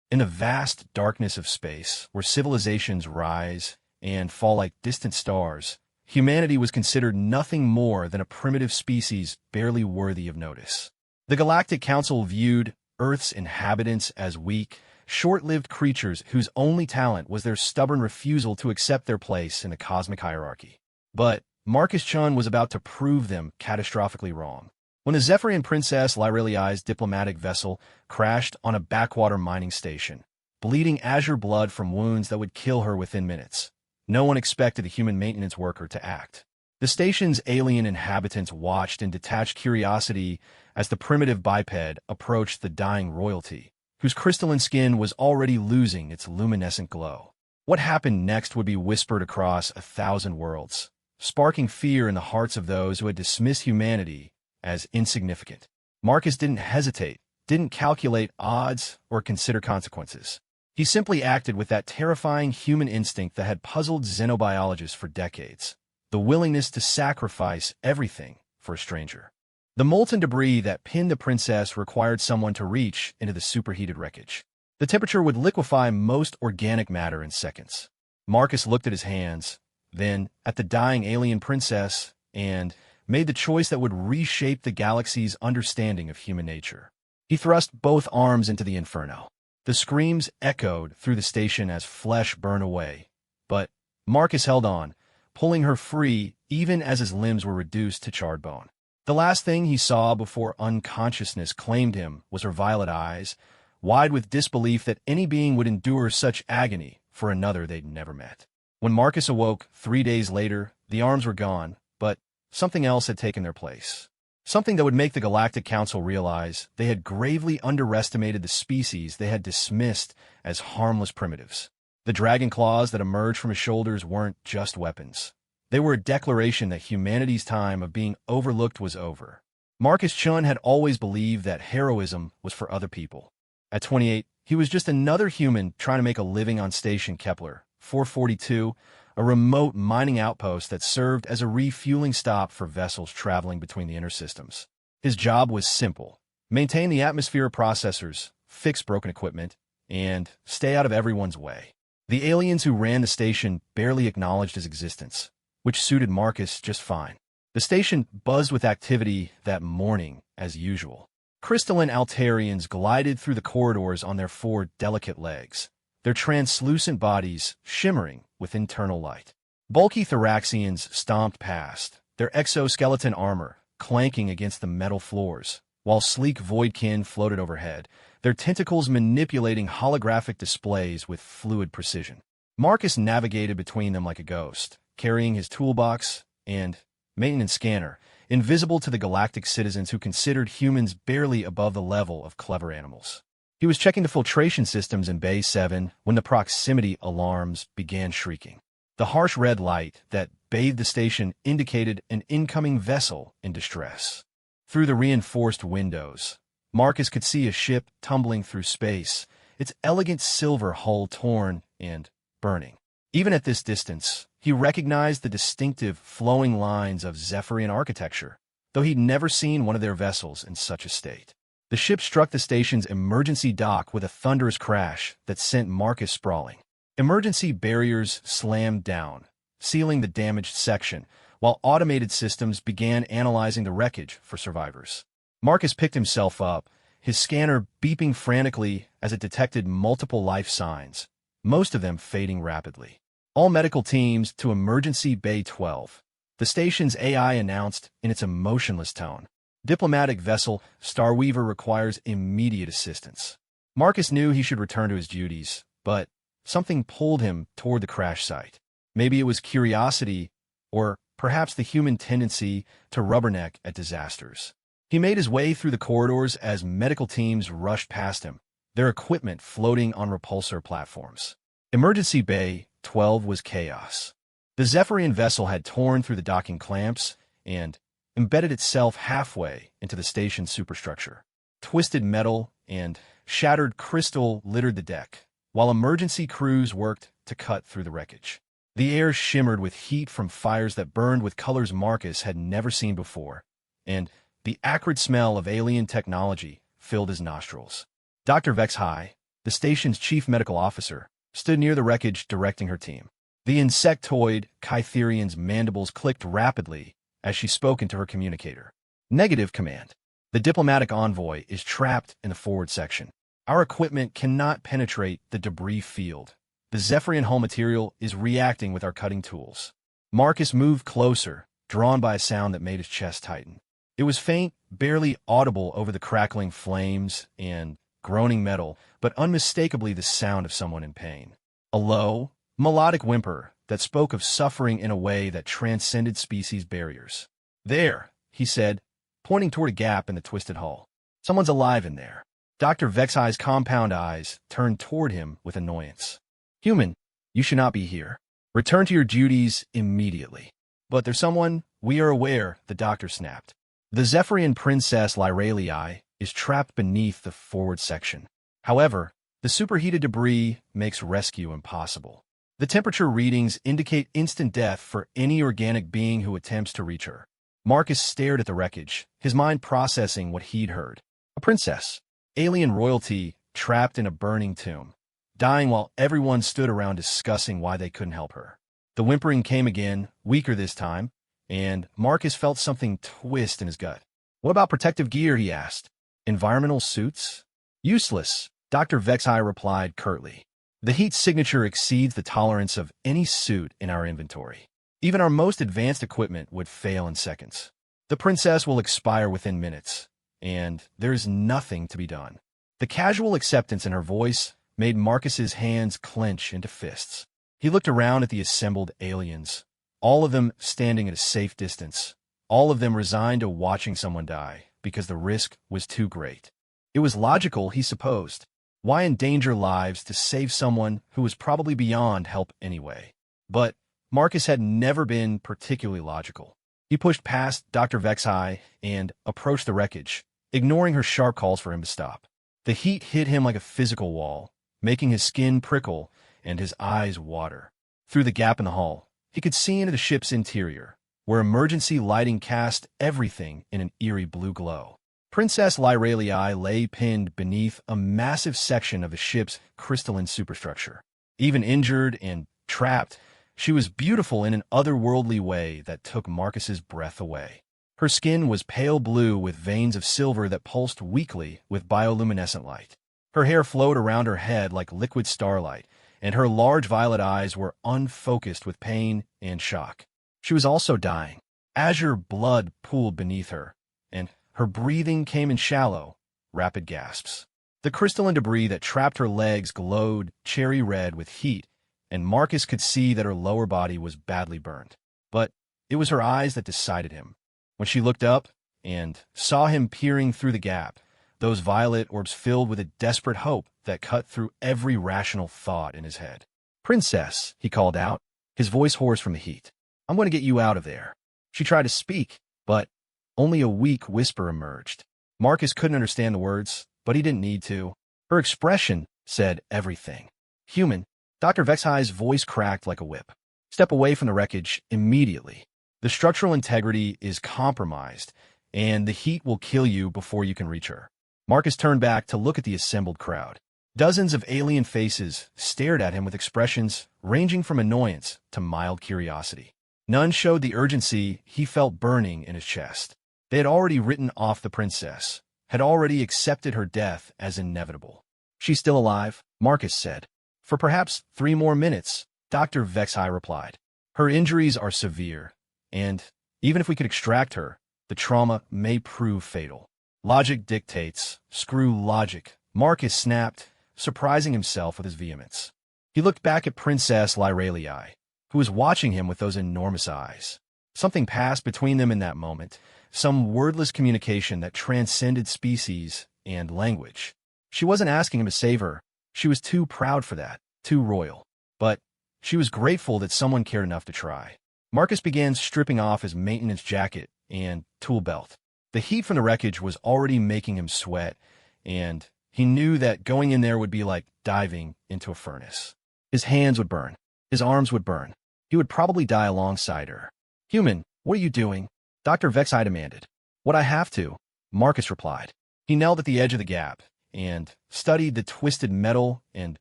In the vast darkness of space, where civilizations rise and fall like distant stars, humanity was considered nothing more than a primitive species barely worthy of notice. The Galactic Council viewed Earth's inhabitants as weak, short-lived creatures whose only talent was their stubborn refusal to accept their place in the cosmic hierarchy. But Marcus Chun was about to prove them catastrophically wrong. When the Zephyrian Princess Lyreliai's diplomatic vessel crashed on a backwater mining station, bleeding azure blood from wounds that would kill her within minutes, no one expected the human maintenance worker to act. The station's alien inhabitants watched in detached curiosity as the primitive biped approached the dying royalty, whose crystalline skin was already losing its luminescent glow. What happened next would be whispered across 1,000 worlds, sparking fear in the hearts of those who had dismissed humanity as insignificant. Marcus didn't hesitate, didn't calculate odds, or consider consequences. He simply acted with that terrifying human instinct that had puzzled xenobiologists for decades, the willingness to sacrifice everything for a stranger. The molten debris that pinned the princess required someone to reach into the superheated wreckage. The temperature would liquefy most organic matter in seconds. Marcus looked at his hands, then at the dying alien princess, and made the choice that would reshape the galaxy's understanding of human nature. He thrust both arms into the inferno. The screams echoed through the station as flesh burned away, but Marcus held on, pulling her free even as his limbs were reduced to charred bone. The last thing he saw before unconsciousness claimed him was her violet eyes, wide with disbelief that any being would endure such agony for another they'd never met. When Marcus awoke 3 days later, the arms were gone, but something else had taken their place. Something that would make the Galactic Council realize they had gravely underestimated the species they had dismissed as harmless primitives. The dragon claws that emerged from his shoulders weren't just weapons. They were a declaration that humanity's time of being overlooked was over. Marcus Chun had always believed that heroism was for other people. At 28, he was just another human trying to make a living on Station Kepler 442, a remote mining outpost that served as a refueling stop for vessels traveling between the inner systems. His job was simple: maintain the atmosphere processors, fix broken equipment, and stay out of everyone's way. The aliens who ran the station barely acknowledged his existence, which suited Marcus just fine. The station buzzed with activity that morning, as usual. Crystalline Altarians glided through the corridors on their 4 delicate legs, their translucent bodies shimmering with internal light. Bulky Thoraxians stomped past, their exoskeleton armor clanking against the metal floors, while sleek Voidkin floated overhead, their tentacles manipulating holographic displays with fluid precision. Marcus navigated between them like a ghost, carrying his toolbox and maintenance scanner, invisible to the galactic citizens who considered humans barely above the level of clever animals. He was checking the filtration systems in Bay 7 when the proximity alarms began shrieking. The harsh red light that bathed the station indicated an incoming vessel in distress. Through the reinforced windows, Marcus could see a ship tumbling through space, its elegant silver hull torn and burning. Even at this distance, he recognized the distinctive flowing lines of Zephyrian architecture, though he'd never seen one of their vessels in such a state. The ship struck the station's emergency dock with a thunderous crash that sent Marcus sprawling. Emergency barriers slammed down, sealing the damaged section, while automated systems began analyzing the wreckage for survivors. Marcus picked himself up, his scanner beeping frantically as it detected multiple life signs, most of them fading rapidly. All medical teams to Emergency Bay 12, the station's AI announced in its emotionless tone. Diplomatic vessel Starweaver requires immediate assistance. Marcus knew he should return to his duties, but something pulled him toward the crash site. Maybe it was curiosity, or perhaps the human tendency to rubberneck at disasters. He made his way through the corridors as medical teams rushed past him, their equipment floating on repulsor platforms. Emergency Bay 12 was chaos. The Zephyrian vessel had torn through the docking clamps and embedded itself halfway into the station's superstructure. Twisted metal and shattered crystal littered the deck, while emergency crews worked to cut through the wreckage. The air shimmered with heat from fires that burned with colors Marcus had never seen before, and the acrid smell of alien technology filled his nostrils. Dr. Vexhai, the station's chief medical officer, stood near the wreckage directing her team. The insectoid Kytherian's mandibles clicked rapidly as she spoke into her communicator. Negative command. The diplomatic envoy is trapped in the forward section. Our equipment cannot penetrate the debris field. The Zephyrian hull material is reacting with our cutting tools. Marcus moved closer, drawn by a sound that made his chest tighten. It was faint, barely audible over the crackling flames and groaning metal, but unmistakably the sound of someone in pain. A low, melodic whimper that spoke of suffering in a way that transcended species barriers. "There," he said, pointing toward a gap in the twisted hull. "Someone's alive in there." Dr. Vexhi's compound eyes turned toward him with annoyance. "Human, you should not be here. Return to your duties immediately." "But there's someone, we are aware," the doctor snapped. "The Zephyrian princess Lyralii is trapped beneath the forward section. However, the superheated debris makes rescue impossible. The temperature readings indicate instant death for any organic being who attempts to reach her." Marcus stared at the wreckage, his mind processing what he'd heard. A princess, alien royalty, trapped in a burning tomb, dying while everyone stood around discussing why they couldn't help her. The whimpering came again, weaker this time, and Marcus felt something twist in his gut. "What about protective gear?" he asked. "Environmental suits?" "Useless," Dr. Vexhi replied curtly. "The heat signature exceeds the tolerance of any suit in our inventory. Even our most advanced equipment would fail in seconds. The princess will expire within minutes, and there is nothing to be done." The casual acceptance in her voice made Marcus's hands clench into fists. He looked around at the assembled aliens, all of them standing at a safe distance, all of them resigned to watching someone die because the risk was too great. It was logical, he supposed. Why endanger lives to save someone who was probably beyond help anyway? But Marcus had never been particularly logical. He pushed past Dr. Vexhi and approached the wreckage, ignoring her sharp calls for him to stop. The heat hit him like a physical wall, making his skin prickle and his eyes water. Through the gap in the hull, he could see into the ship's interior, where emergency lighting cast everything in an eerie blue glow. Princess Lyralii lay pinned beneath a massive section of the ship's crystalline superstructure. Even injured and trapped, she was beautiful in an otherworldly way that took Marcus's breath away. Her skin was pale blue with veins of silver that pulsed weakly with bioluminescent light. Her hair flowed around her head like liquid starlight, and her large violet eyes were unfocused with pain and shock. She was also dying. Azure blood pooled beneath her, and her breathing came in shallow, rapid gasps. The crystalline debris that trapped her legs glowed cherry red with heat, and Marcus could see that her lower body was badly burned. But it was her eyes that decided him. When she looked up and saw him peering through the gap, those violet orbs filled with a desperate hope that cut through every rational thought in his head. "Princess," he called out, his voice hoarse from the heat. "I'm going to get you out of there." She tried to speak, but only a weak whisper emerged. Marcus couldn't understand the words, but he didn't need to. Her expression said everything. "Human." Dr. Vexhi's voice cracked like a whip. "Step away from the wreckage immediately. The structural integrity is compromised, and the heat will kill you before you can reach her." Marcus turned back to look at the assembled crowd. Dozens of alien faces stared at him with expressions ranging from annoyance to mild curiosity. None showed the urgency he felt burning in his chest. They had already written off the princess, had already accepted her death as inevitable. "She's still alive," Marcus said. "For perhaps 3 more minutes," Dr. Vexhi replied. "Her injuries are severe, and even if we could extract her, the trauma may prove fatal." "Logic dictates. Screw logic," Marcus snapped, surprising himself with his vehemence. He looked back at Princess Lyralii, who was watching him with those enormous eyes. Something passed between them in that moment, some wordless communication that transcended species and language. She wasn't asking him to save her. She was too proud for that, too royal. But she was grateful that someone cared enough to try. Marcus began stripping off his maintenance jacket and tool belt. The heat from the wreckage was already making him sweat, and he knew that going in there would be like diving into a furnace. His hands would burn. His arms would burn. He would probably die alongside her. "Human, what are you doing?" Dr. Vexhi demanded. "What I have to," Marcus replied. He knelt at the edge of the gap, and studied the twisted metal and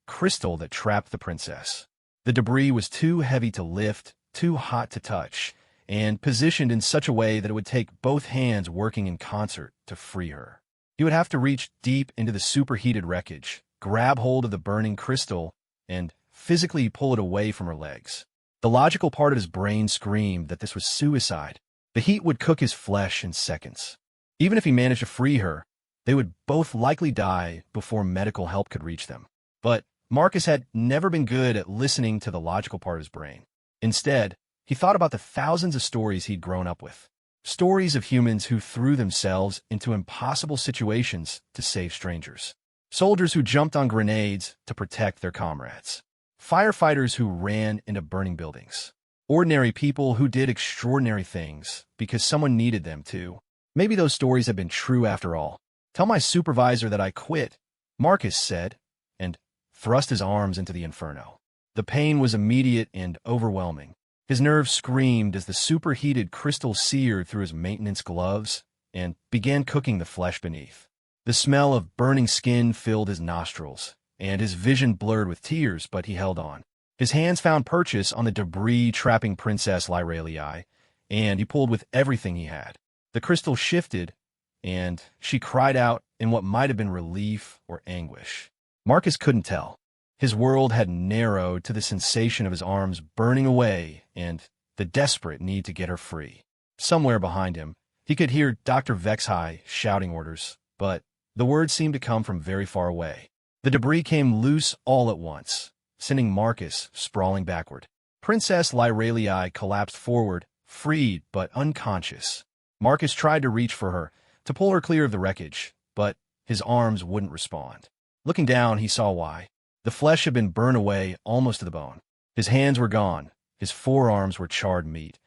crystal that trapped the princess. The debris was too heavy to lift, too hot to touch, and positioned in such a way that it would take both hands working in concert to free her. He would have to reach deep into the superheated wreckage, grab hold of the burning crystal, and physically pull it away from her legs. The logical part of his brain screamed that this was suicide. The heat would cook his flesh in seconds. Even if he managed to free her, they would both likely die before medical help could reach them. But Marcus had never been good at listening to the logical part of his brain. Instead, he thought about the thousands of stories he'd grown up with. Stories of humans who threw themselves into impossible situations to save strangers. Soldiers who jumped on grenades to protect their comrades. Firefighters who ran into burning buildings. Ordinary people who did extraordinary things because someone needed them to. Maybe those stories have been true after all. "Tell my supervisor that I quit," Marcus said, and thrust his arms into the inferno. The pain was immediate and overwhelming. His nerves screamed as the superheated crystal seared through his maintenance gloves and began cooking the flesh beneath. The smell of burning skin filled his nostrils, and his vision blurred with tears, but he held on. His hands found purchase on the debris trapping Princess Lyralii, and he pulled with everything he had. The crystal shifted, and she cried out in what might have been relief or anguish. Marcus couldn't tell. His world had narrowed to the sensation of his arms burning away and the desperate need to get her free. Somewhere behind him, he could hear Dr. Vexhai shouting orders, but the words seemed to come from very far away. The debris came loose all at once, sending Marcus sprawling backward. Princess Lyralii collapsed forward, freed but unconscious. Marcus tried to reach for her, to pull her clear of the wreckage, but his arms wouldn't respond. Looking down, he saw why. The flesh had been burned away almost to the bone. His hands were gone, his forearms were charred meat,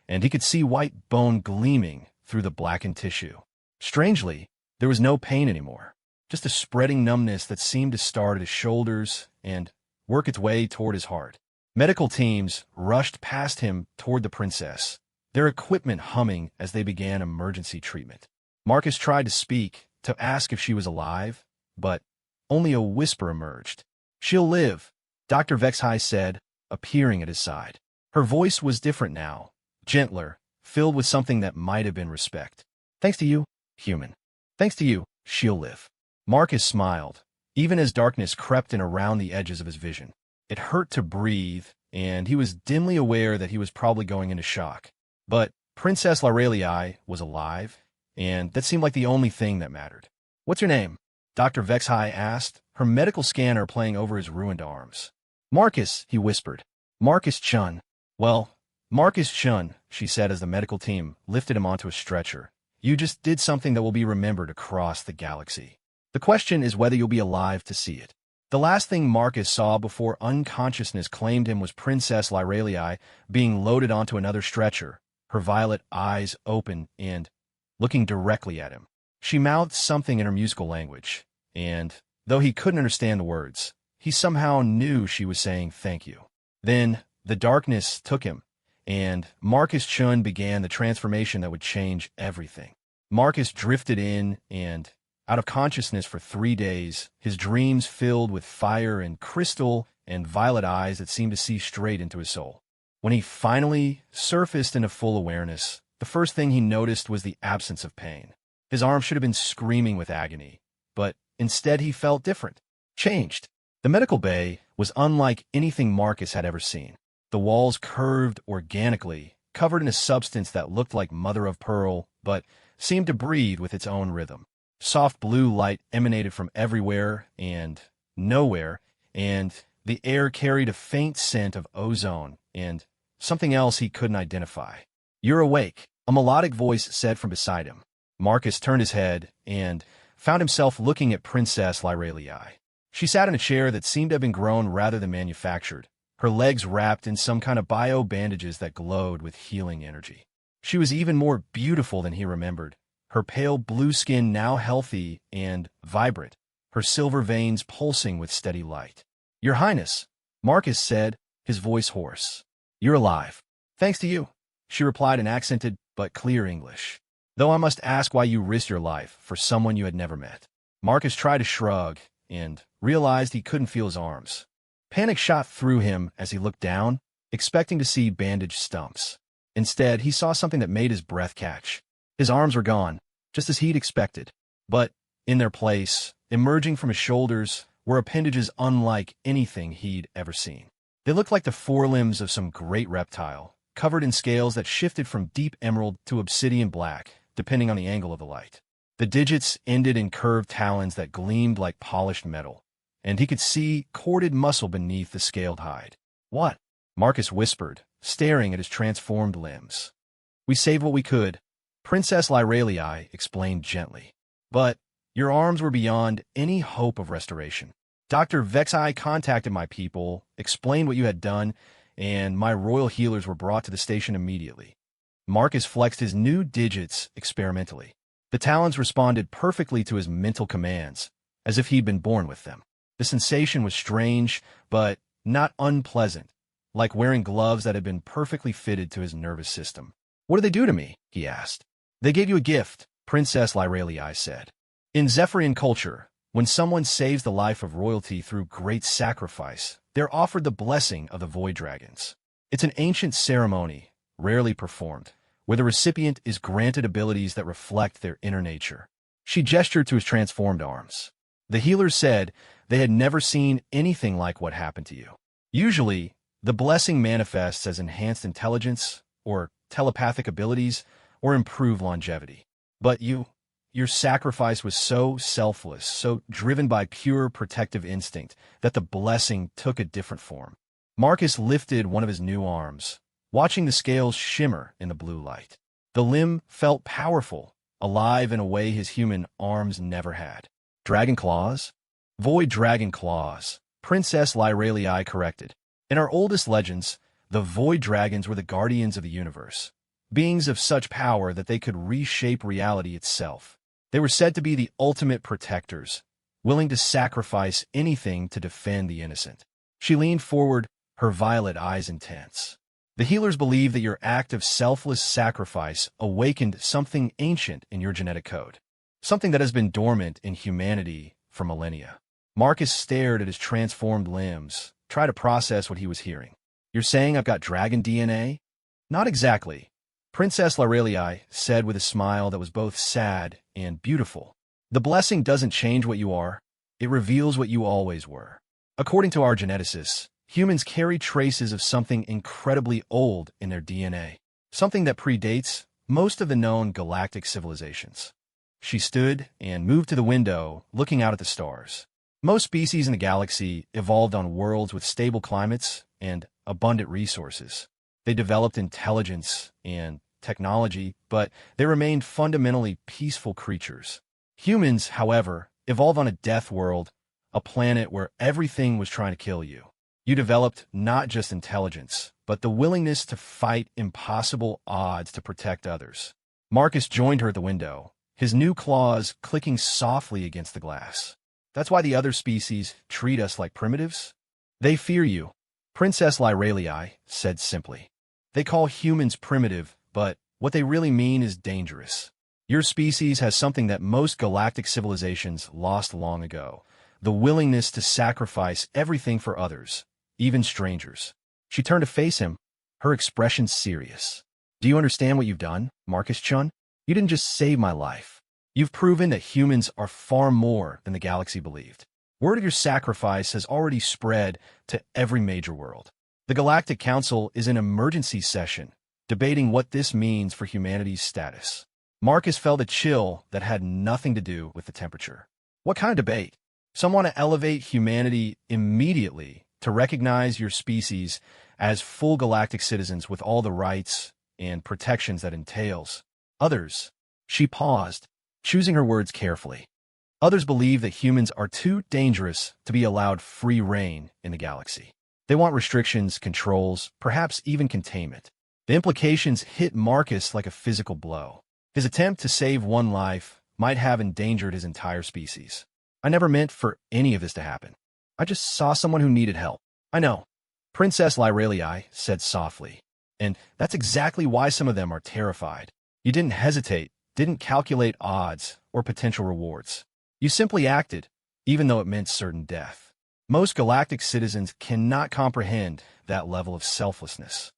and he could see white bone gleaming through the blackened tissue. Strangely, there was no pain anymore, just a spreading numbness that seemed to start at his shoulders and work its way toward his heart. Medical teams rushed past him toward the princess, their equipment humming as they began emergency treatment. Marcus tried to speak, to ask if she was alive, but only a whisper emerged. "She'll live," Dr. Vexhai said, appearing at his side. Her voice was different now, gentler, filled with something that might have been respect. "Thanks to you, human. Thanks to you, she'll live." Marcus smiled, even as darkness crept in around the edges of his vision. It hurt to breathe, and he was dimly aware that he was probably going into shock. But Princess Lyralii was alive, and that seemed like the only thing that mattered. "What's your name?" Dr. Vexhai asked, her medical scanner playing over his ruined arms. "Marcus," he whispered. "Marcus Chun." "Well, Marcus Chun," she said as the medical team lifted him onto a stretcher. "You just did something that will be remembered across the galaxy. The question is whether you'll be alive to see it." The last thing Marcus saw before unconsciousness claimed him was Princess Lyralii being loaded onto another stretcher, her violet eyes open and looking directly at him. She mouthed something in her musical language, and though he couldn't understand the words, he somehow knew she was saying thank you. Then the darkness took him, and Marcus Chun began the transformation that would change everything. Marcus drifted in and out of consciousness for 3 days, his dreams filled with fire and crystal and violet eyes that seemed to see straight into his soul. When he finally surfaced into full awareness, the first thing he noticed was the absence of pain. His arm should have been screaming with agony, but instead he felt different, changed. The medical bay was unlike anything Marcus had ever seen. The walls curved organically, covered in a substance that looked like mother of pearl, but seemed to breathe with its own rhythm. Soft blue light emanated from everywhere and nowhere, and the air carried a faint scent of ozone and something else he couldn't identify. "You're awake," a melodic voice said from beside him. Marcus turned his head and found himself looking at Princess Lyralii. She sat in a chair that seemed to have been grown rather than manufactured, her legs wrapped in some kind of bio-bandages that glowed with healing energy. She was even more beautiful than he remembered, her pale blue skin now healthy and vibrant, her silver veins pulsing with steady light. "Your Highness," Marcus said, his voice hoarse. "You're alive. Thanks to you," she replied in accented but clear English. "Though I must ask why you risked your life for someone you had never met." Marcus tried to shrug and realized he couldn't feel his arms. Panic shot through him as he looked down, expecting to see bandaged stumps. Instead, he saw something that made his breath catch. His arms were gone, just as he'd expected. But in their place, emerging from his shoulders, were appendages unlike anything he'd ever seen. They looked like the forelimbs of some great reptile, covered in scales that shifted from deep emerald to obsidian black, depending on the angle of the light. The digits ended in curved talons that gleamed like polished metal, and he could see corded muscle beneath the scaled hide. "What?" Marcus whispered, staring at his transformed limbs. "We saved what we could," Princess Lyralii explained gently. "But your arms were beyond any hope of restoration. Dr. Vexai contacted my people, explained what you had done, and my royal healers were brought to the station immediately." Marcus flexed his new digits experimentally. The talons responded perfectly to his mental commands, as if he'd been born with them. The sensation was strange, but not unpleasant, like wearing gloves that had been perfectly fitted to his nervous system. "What did they do to me?" he asked. "They gave you a gift," Princess Lyralii said. "In Zephyrian culture, when someone saves the life of royalty through great sacrifice, they're offered the blessing of the Void Dragons. It's an ancient ceremony, rarely performed, where the recipient is granted abilities that reflect their inner nature." She gestured to his transformed arms. "The healers said they had never seen anything like what happened to you. Usually, the blessing manifests as enhanced intelligence, or telepathic abilities, or improved longevity. But your sacrifice was so selfless, so driven by pure protective instinct, that the blessing took a different form." Marcus lifted one of his new arms, watching the scales shimmer in the blue light. The limb felt powerful, alive in a way his human arms never had. "Dragon claws?" "Void dragon claws," Princess Lyralii corrected. "In our oldest legends, the void dragons were the guardians of the universe, beings of such power that they could reshape reality itself. They were said to be the ultimate protectors, willing to sacrifice anything to defend the innocent." She leaned forward, her violet eyes intense. "The healers believe that your act of selfless sacrifice awakened something ancient in your genetic code, something that has been dormant in humanity for millennia." Marcus stared at his transformed limbs, tried to process what he was hearing. "You're saying I've got dragon DNA?" "Not exactly," Princess Lyralii said with a smile that was both sad and beautiful. "The blessing doesn't change what you are, it reveals what you always were. According to our geneticists, humans carry traces of something incredibly old in their DNA, something that predates most of the known galactic civilizations." She stood and moved to the window, looking out at the stars. Most species in the galaxy evolved on worlds with stable climates and abundant resources. They developed intelligence and technology, but they remained fundamentally peaceful creatures. Humans, however, evolved on a death world, a planet where everything was trying to kill you. You developed not just intelligence, but the willingness to fight impossible odds to protect others. Marcus joined her at the window, his new claws clicking softly against the glass. "That's why the other species treat us like primitives? They fear you," Princess Lyralii said simply. "They call humans primitive, but what they really mean is dangerous. Your species has something that most galactic civilizations lost long ago, the willingness to sacrifice everything for others, even strangers." She turned to face him, her expression serious. "Do you understand what you've done, Marcus-chun? You didn't just save my life. You've proven that humans are far more than the galaxy believed. Word of your sacrifice has already spread to every major world. The Galactic Council is in emergency session, debating what this means for humanity's status." Marcus felt a chill that had nothing to do with the temperature. "What kind of debate?" "Some want to elevate humanity immediately to recognize your species as full galactic citizens with all the rights and protections that entails. Others," she paused, choosing her words carefully, "others believe that humans are too dangerous to be allowed free reign in the galaxy. They want restrictions, controls, perhaps even containment." The implications hit Marcus like a physical blow. His attempt to save one life might have endangered his entire species. "I never meant for any of this to happen. I just saw someone who needed help." "I know," Princess Lyralii said softly, "and that's exactly why some of them are terrified. You didn't hesitate, didn't calculate odds or potential rewards. You simply acted, even though it meant certain death. Most galactic citizens cannot comprehend that level of selflessn's.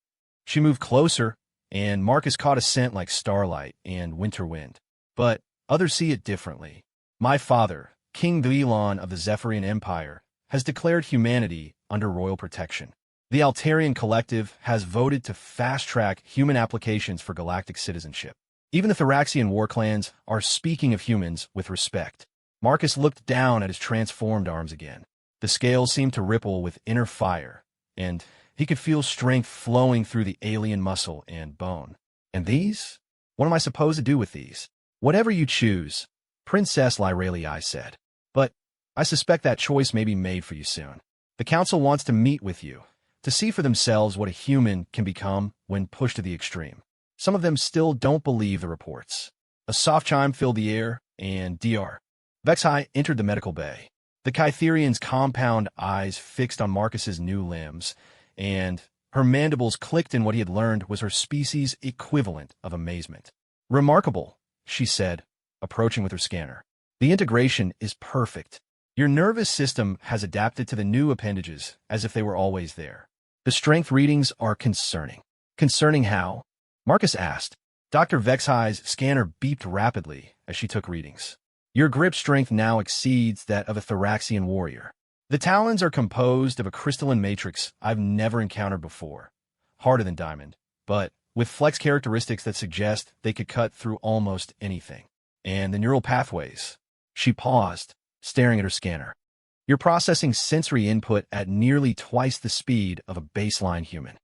She moved closer, and Marcus caught a scent like starlight and winter wind. But others see it differently. My father, King Elon of the Zephyrian Empire, has declared humanity under royal protection. The Altarian Collective has voted to fast-track human applications for galactic citizenship. Even the Thraxian war clans are speaking of humans with respect. Marcus looked down at his transformed arms again. The scales seemed to ripple with inner fire, and he could feel strength flowing through the alien muscle and bone. And these? What am I supposed to do with these? Whatever you choose, Princess Lyralii said. But I suspect that choice may be made for you soon. The Council wants to meet with you, to see for themselves what a human can become when pushed to the extreme. Some of them still don't believe the reports. A soft chime filled the air, and Dr. Vexai entered the medical bay. The Kytherian's compound eyes fixed on Marcus's new limbs, and her mandibles clicked in what he had learned was her species' equivalent of amazement. Remarkable, she said, approaching with her scanner. The integration is perfect. Your nervous system has adapted to the new appendages as if they were always there. The strength readings are concerning. Concerning how? Marcus asked. Dr. Vexai's scanner beeped rapidly as she took readings. Your grip strength now exceeds that of a Thraxian warrior. The talons are composed of a crystalline matrix I've never encountered before. Harder than diamond, but with flex characteristics that suggest they could cut through almost anything. And the neural pathways. She paused, staring at her scanner. You're processing sensory input at nearly twice the speed of a baseline human.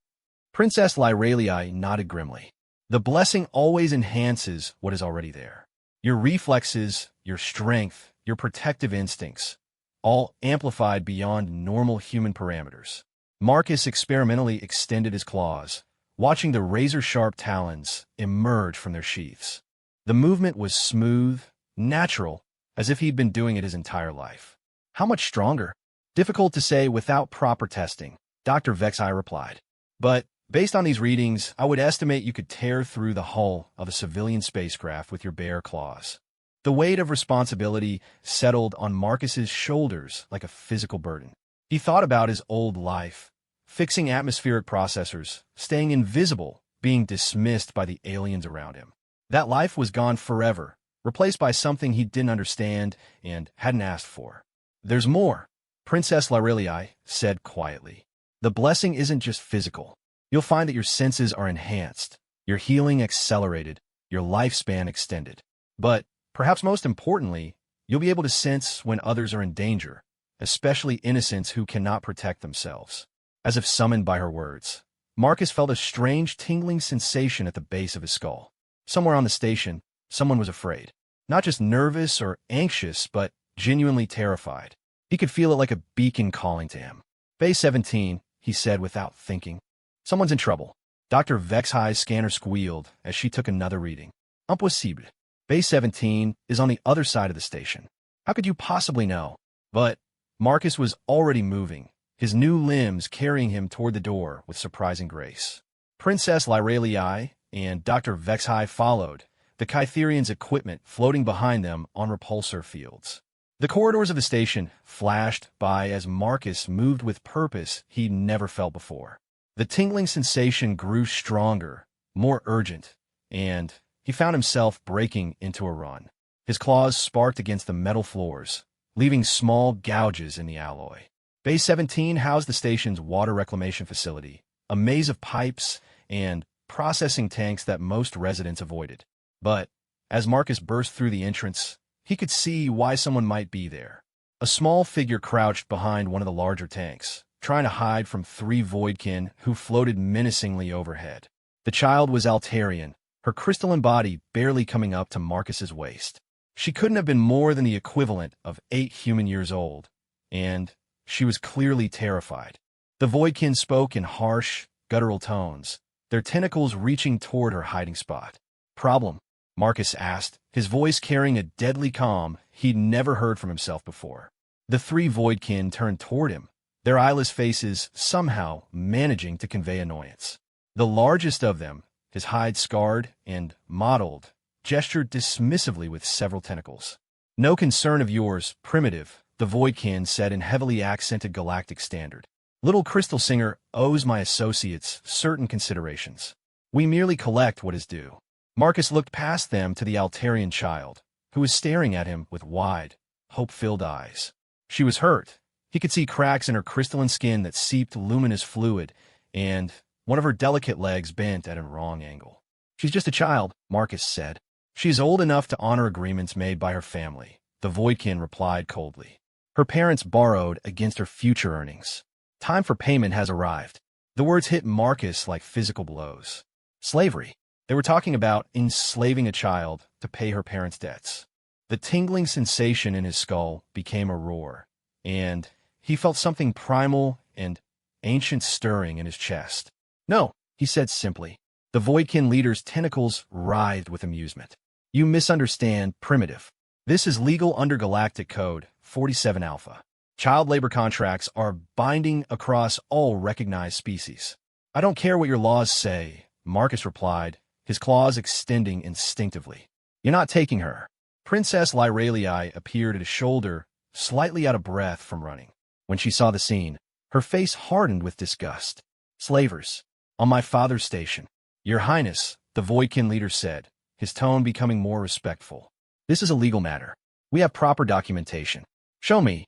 Princess Lyralii nodded grimly. The blessing always enhances what is already there. Your reflexes, your strength, your protective instincts, all amplified beyond normal human parameters. Marcus experimentally extended his claws, watching the razor-sharp talons emerge from their sheaths. The movement was smooth, natural, as if he'd been doing it his entire life. How much stronger? Difficult to say without proper testing, Dr. Vexai replied. But based on these readings, I would estimate you could tear through the hull of a civilian spacecraft with your bare claws. The weight of responsibility settled on Marcus's shoulders like a physical burden. He thought about his old life, fixing atmospheric processors, staying invisible, being dismissed by the aliens around him. That life was gone forever, replaced by something he didn't understand and hadn't asked for. There's more, Princess Lyralii said quietly. The blessing isn't just physical. You'll find that your senses are enhanced, your healing accelerated, your lifespan extended. But perhaps most importantly, you'll be able to sense when others are in danger, especially innocents who cannot protect themselves. As if summoned by her words, Marcus felt a strange tingling sensation at the base of his skull. Somewhere on the station, someone was afraid. Not just nervous or anxious, but genuinely terrified. He could feel it like a beacon calling to him. Bay 17, he said without thinking. Someone's in trouble. Dr. Vexai's scanner squealed as she took another reading. Impossible. Bay 17 is on the other side of the station. How could you possibly know? But Marcus was already moving, his new limbs carrying him toward the door with surprising grace. Princess Lyralii and Dr. Vexai followed, the Kytherian's equipment floating behind them on repulsor fields. The corridors of the station flashed by as Marcus moved with purpose he'd never felt before. The tingling sensation grew stronger, more urgent, and he found himself breaking into a run. His claws sparked against the metal floors, leaving small gouges in the alloy. Bay 17 housed the station's water reclamation facility, a maze of pipes and processing tanks that most residents avoided. But as Marcus burst through the entrance, he could see why someone might be there. A small figure crouched behind one of the larger tanks, trying to hide from three voidkin who floated menacingly overhead. The child was Altarian, her crystalline body barely coming up to Marcus's waist. She couldn't have been more than the equivalent of 8 human years old, and she was clearly terrified. The voidkin spoke in harsh, guttural tones, their tentacles reaching toward her hiding spot. Problem? Marcus asked, his voice carrying a deadly calm he'd never heard from himself before. The 3 voidkin turned toward him, their eyeless faces somehow managing to convey annoyance. The largest of them, his hide scarred and mottled, gestured dismissively with several tentacles. No concern of yours, primitive, the Voidkin said in heavily accented galactic standard. Little Crystal Singer owes my associates certain considerations. We merely collect what is due. Marcus looked past them to the Altarian child, who was staring at him with wide, hope-filled eyes. She was hurt. He could see cracks in her crystalline skin that seeped luminous fluid, and one of her delicate legs bent at a wrong angle. She's just a child, Marcus said. She is old enough to honor agreements made by her family, the Voidkin replied coldly. Her parents borrowed against her future earnings. Time for payment has arrived. The words hit Marcus like physical blows. Slavery. They were talking about enslaving a child to pay her parents' debts. The tingling sensation in his skull became a roar, and he felt something primal and ancient stirring in his chest. No, he said simply. The Voidkin leader's tentacles writhed with amusement. You misunderstand, primitive. This is legal under Galactic Code 47 Alpha. Child labor contracts are binding across all recognized species. I don't care what your laws say, Marcus replied, his claws extending instinctively. You're not taking her. Princess Lyralii appeared at his shoulder, slightly out of breath from running. When she saw the scene, her face hardened with disgust. Slavers. On my father's station. Your Highness, the Voidkin leader said, his tone becoming more respectful. This is a legal matter. We have proper documentation. Show me,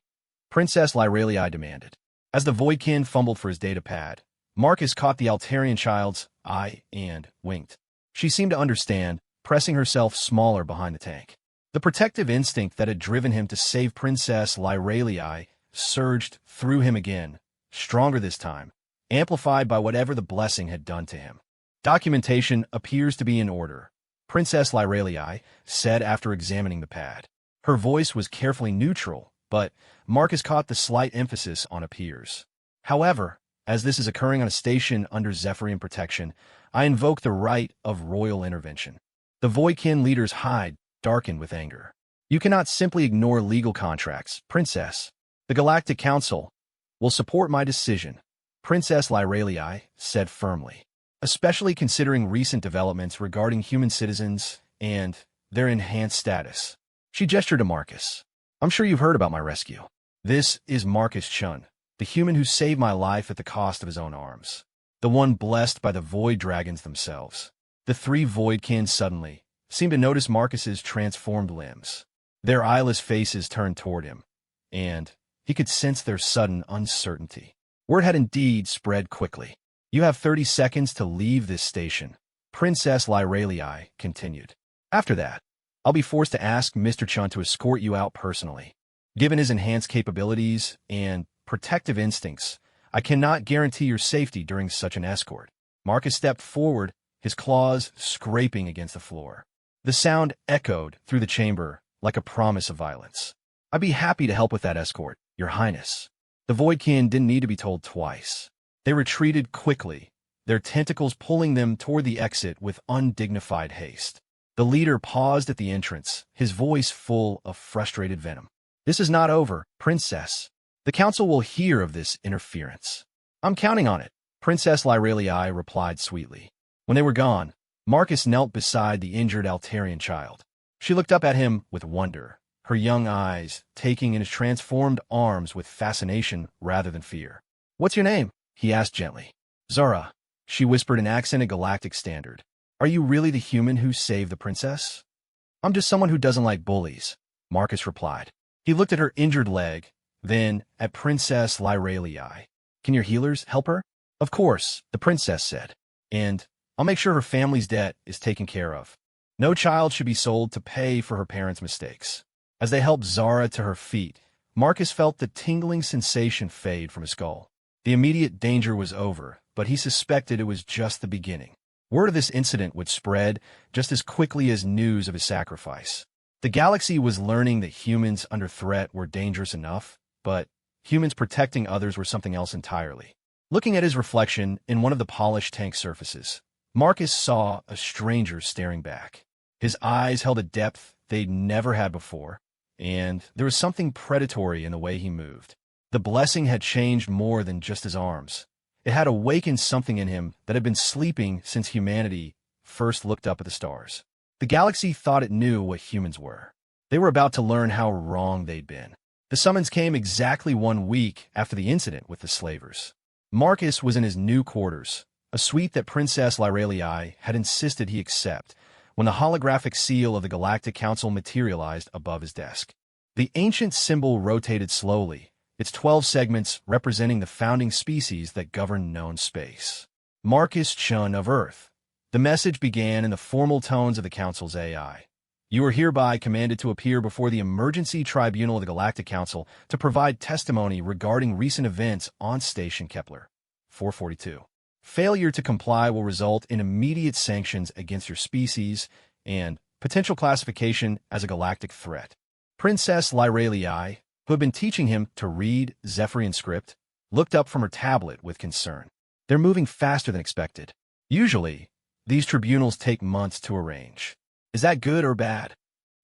Princess Lyralii demanded. As the Voidkin fumbled for his datapad, Marcus caught the Altarian child's eye and winked. She seemed to understand, pressing herself smaller behind the tank. The protective instinct that had driven him to save Princess Lyralii surged through him again, stronger this time, amplified by whatever the blessing had done to him. Documentation appears to be in order, Princess Lyralii said after examining the pad. Her voice was carefully neutral, but Marcus caught the slight emphasis on appears. However, as this is occurring on a station under Zephyrian protection, I invoke the right of royal intervention. The Voidkin leader's hide darkened with anger. You cannot simply ignore legal contracts, Princess. The Galactic Council will support my decision, Princess Lyralii said firmly, especially considering recent developments regarding human citizens and their enhanced status. She gestured to Marcus. I'm sure you've heard about my rescue. This is Marcus Chun, the human who saved my life at the cost of his own arms. The one blessed by the Void Dragons themselves. The three Voidkins suddenly seemed to notice Marcus's transformed limbs. Their eyeless faces turned toward him, and he could sense their sudden uncertainty. Word had indeed spread quickly. You have 30 seconds to leave this station, Princess Lyralii continued. After that, I'll be forced to ask Mr. Chun to escort you out personally. Given his enhanced capabilities and protective instincts, I cannot guarantee your safety during such an escort. Marcus stepped forward, his claws scraping against the floor. The sound echoed through the chamber like a promise of violence. I'd be happy to help with that escort, Your Highness. The Voidkin didn't need to be told twice. They retreated quickly, their tentacles pulling them toward the exit with undignified haste. The leader paused at the entrance, his voice full of frustrated venom. This is not over, Princess. The council will hear of this interference. I'm counting on it, Princess Lyralii replied sweetly. When they were gone, Marcus knelt beside the injured Altarian child. She looked up at him with wonder, her young eyes taking in his transformed arms with fascination rather than fear. What's your name? He asked gently. Zara, she whispered in accented galactic standard. Are you really the human who saved the princess? I'm just someone who doesn't like bullies, Marcus replied. He looked at her injured leg, then at Princess Lyralii. Can your healers help her? Of course, the princess said. And I'll make sure her family's debt is taken care of. No child should be sold to pay for her parents' mistakes. As they helped Zara to her feet, Marcus felt the tingling sensation fade from his skull. The immediate danger was over, but he suspected it was just the beginning. Word of this incident would spread just as quickly as news of his sacrifice. The galaxy was learning that humans under threat were dangerous enough, but humans protecting others were something else entirely. Looking at his reflection in one of the polished tank surfaces, Marcus saw a stranger staring back. His eyes held a depth they'd never had before, and there was something predatory in the way he moved. The blessing had changed more than just his arms. It had awakened something in him that had been sleeping since humanity first looked up at the stars. The galaxy thought it knew what humans were. They were about to learn how wrong they'd been. The summons came exactly 1 week after the incident with the slavers. Marcus was in his new quarters, a suite that Princess Lyralii had insisted he accept, when the holographic seal of the Galactic Council materialized above his desk. The ancient symbol rotated slowly, its 12 segments representing the founding species that govern known space. Marcus Chun of Earth. The message began in the formal tones of the Council's AI. You are hereby commanded to appear before the Emergency Tribunal of the Galactic Council to provide testimony regarding recent events on Station Kepler 442. Failure to comply will result in immediate sanctions against your species and potential classification as a galactic threat. Princess Lyralii, who had been teaching him to read Zephyrian script, looked up from her tablet with concern. They're moving faster than expected. Usually, these tribunals take months to arrange. Is that good or bad?